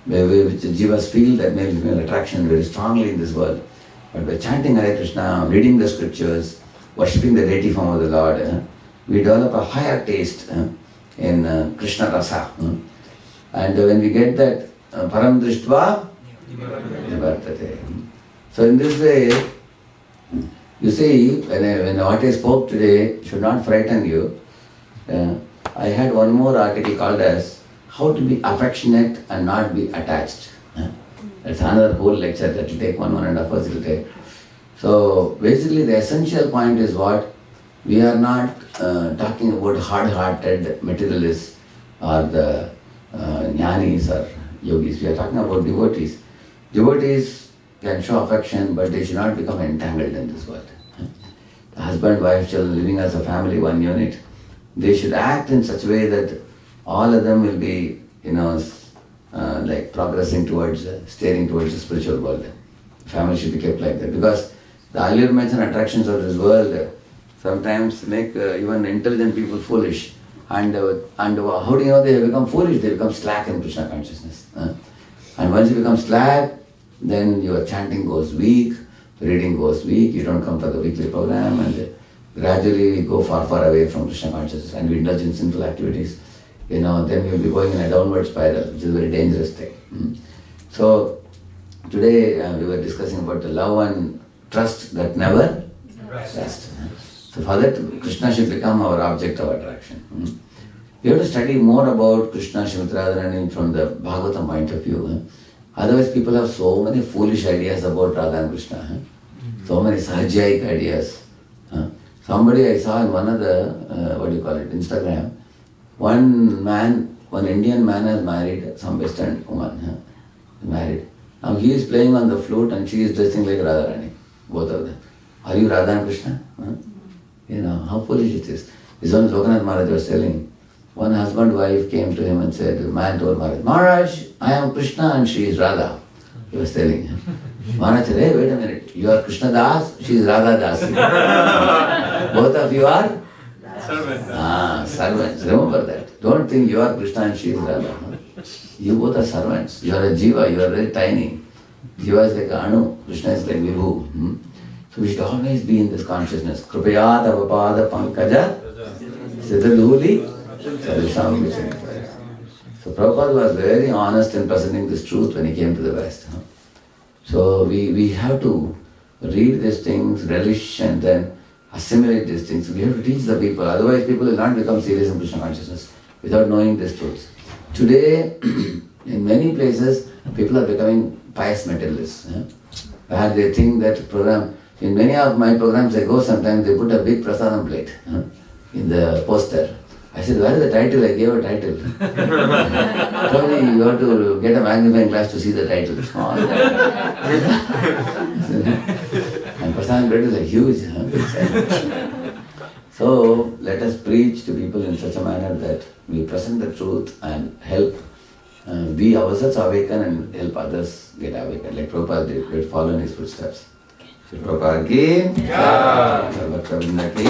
which the jivas feel that male-female attraction very strongly in this world. But by chanting Hare Krishna, reading the scriptures, worshipping the deity form of the Lord, we develop a higher taste in Krishna Rasa. And when we get that Param Drishtva, Nivartate. So in this way, you see, when what I spoke today should not frighten you. I had one more article called as How to be affectionate and not be attached. That's another whole lecture that will take 1.5 hours it will take. So basically the essential point is what? We are not talking about hard-hearted materialists or the jnanis or yogis. We are talking about devotees. Devotees can show affection, but they should not become entangled in this world. The husband, wife, children living as a family, one unit, they should act in such a way that all of them will be, like progressing towards, steering towards the spiritual world. The family should be kept like that. Because the earlier mentioned attractions of this world sometimes make even intelligent people foolish. And how do you know they have become foolish? They become slack in Krishna consciousness. And once you become slack, then your chanting goes weak, reading goes weak, you don't come for the weekly program, and gradually we go far, far away from Krishna consciousness and we indulge in sinful activities. Then we will be going in a downward spiral, which is a very dangerous thing. So today we were discussing about the love and trust that never rest. So for that, Krishna should become our object of attraction. We have to study more about Krishna, Srimati Radharani from the Bhagavatam point of view. Otherwise, people have so many foolish ideas about Radha and Krishna. So many sahajayic ideas. Somebody I saw in one of the, Instagram, one Indian man has married some Western woman. Married. Now he is playing on the flute and she is dressing like Radharani. Both of them. Are you Radha and Krishna? How foolish it is. This one Lokanath Maharaj was telling. One husband-wife came to him and said, the man told Maharaj, Maharaj, I am Krishna and she is Radha. He was telling him. Maharaj said, hey, wait a minute. You are Krishna Das, she is Radha Das. Both of you are? Servants. Servants. Remember that. Don't think you are Krishna and she is Radha. You both are servants. You are a jiva, you are very tiny. Jiva is like Anu, Krishna is like Vibhu. So we should always be in this consciousness. Krupayat avapada pankaja siddhadhuli sadhusam vichinitaya. So Prabhupada was very honest in presenting this truth when he came to the West. So we have to read these things, relish and then assimilate these things. We have to teach the people. Otherwise people will not become serious in Krishna consciousness without knowing these truths. Today, in many places, people are becoming pious materialists. where they think that program, in many of my programs I go sometimes, they put a big prasadam plate in the poster. I said, where is the title? I gave a title. Told me you have to get a magnifying glass to see the title. Small. And prasadam plate is like huge. So let us preach to people in such a manner that we present the truth and help we ourselves awaken and help others get awakened. Like Prabhupada did follow in his footsteps. So Prabhupada ki, Bhakta Vrinda ki.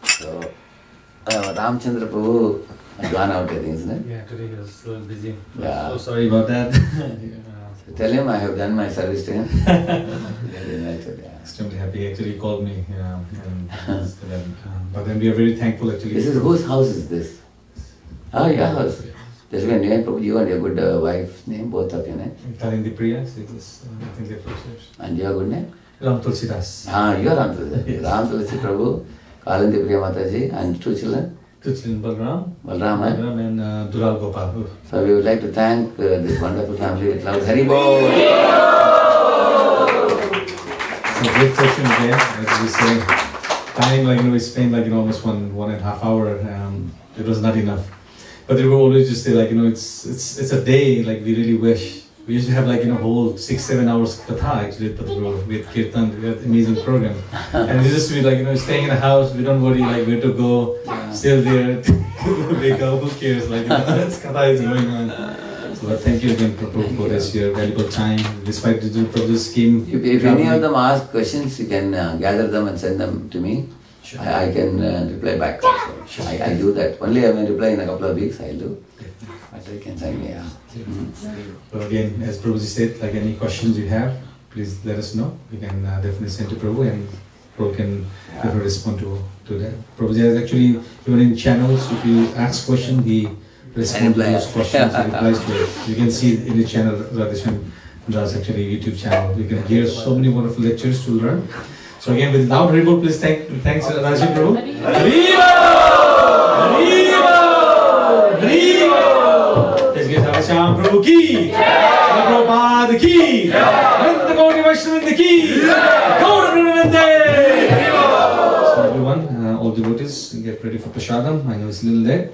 So Ramchandra Prabhu had gone out, I think, isn't it? Yeah, today he was a little busy. Yeah. So sorry about that. So tell him I have done my service to him. Extremely happy. Actually, he called me, but then we are very thankful. Actually, This is whose house is this? Ah, your house. There's been name, you and your good wife's name, both of your name. Kalindi Priya. I think they're first. And your good name? Ram Tulsidas. Ah, you are Ram Tulsi. Yes. Ram Tulsi Prabhu, Kalindi Priya Mataji, and two children? Two children, Balram, Balram, eh? and Dural Gopal. So we would like to thank this wonderful family with loud Haribol. It's a great session again. As we say, time we spent almost one and a half hour. It was not enough. But they will always just say it's a day we really wish. We used to have whole 6-7 hours katha actually with kirtan. We had amazing program. And we just be staying in the house. We don't worry where to go. Still there to wake up. Who cares? Katha is going on. So but thank you again Prabhu for this your valuable time. Despite the Prabhu's scheme. If any of them ask questions, you can gather them and send them to me. Sure. I can reply back also. Sure. I do that. Only I may reply in a couple of weeks, I'll do. But you can send me, yeah. So again, as Prabhuji said, any questions you have, please let us know. We can definitely send to Prabhu and Prabhu can definitely respond to that. Prabhuji has actually, even in channels, if you ask question, he responds to those questions, he replies to it. You can see in the channel, Radheshyam does actually YouTube channel. You can hear so many wonderful lectures to learn. So again, with loud Haribol, please thanks Radheshyam Prabhu. Let's get Radheshyam Prabhu ki, Prabhupada ki, Ananta Gauri Vaishnavrinda ki, Gaura Brahmanande. So everyone, all devotees, get ready for Prasadam. I know it's a little late.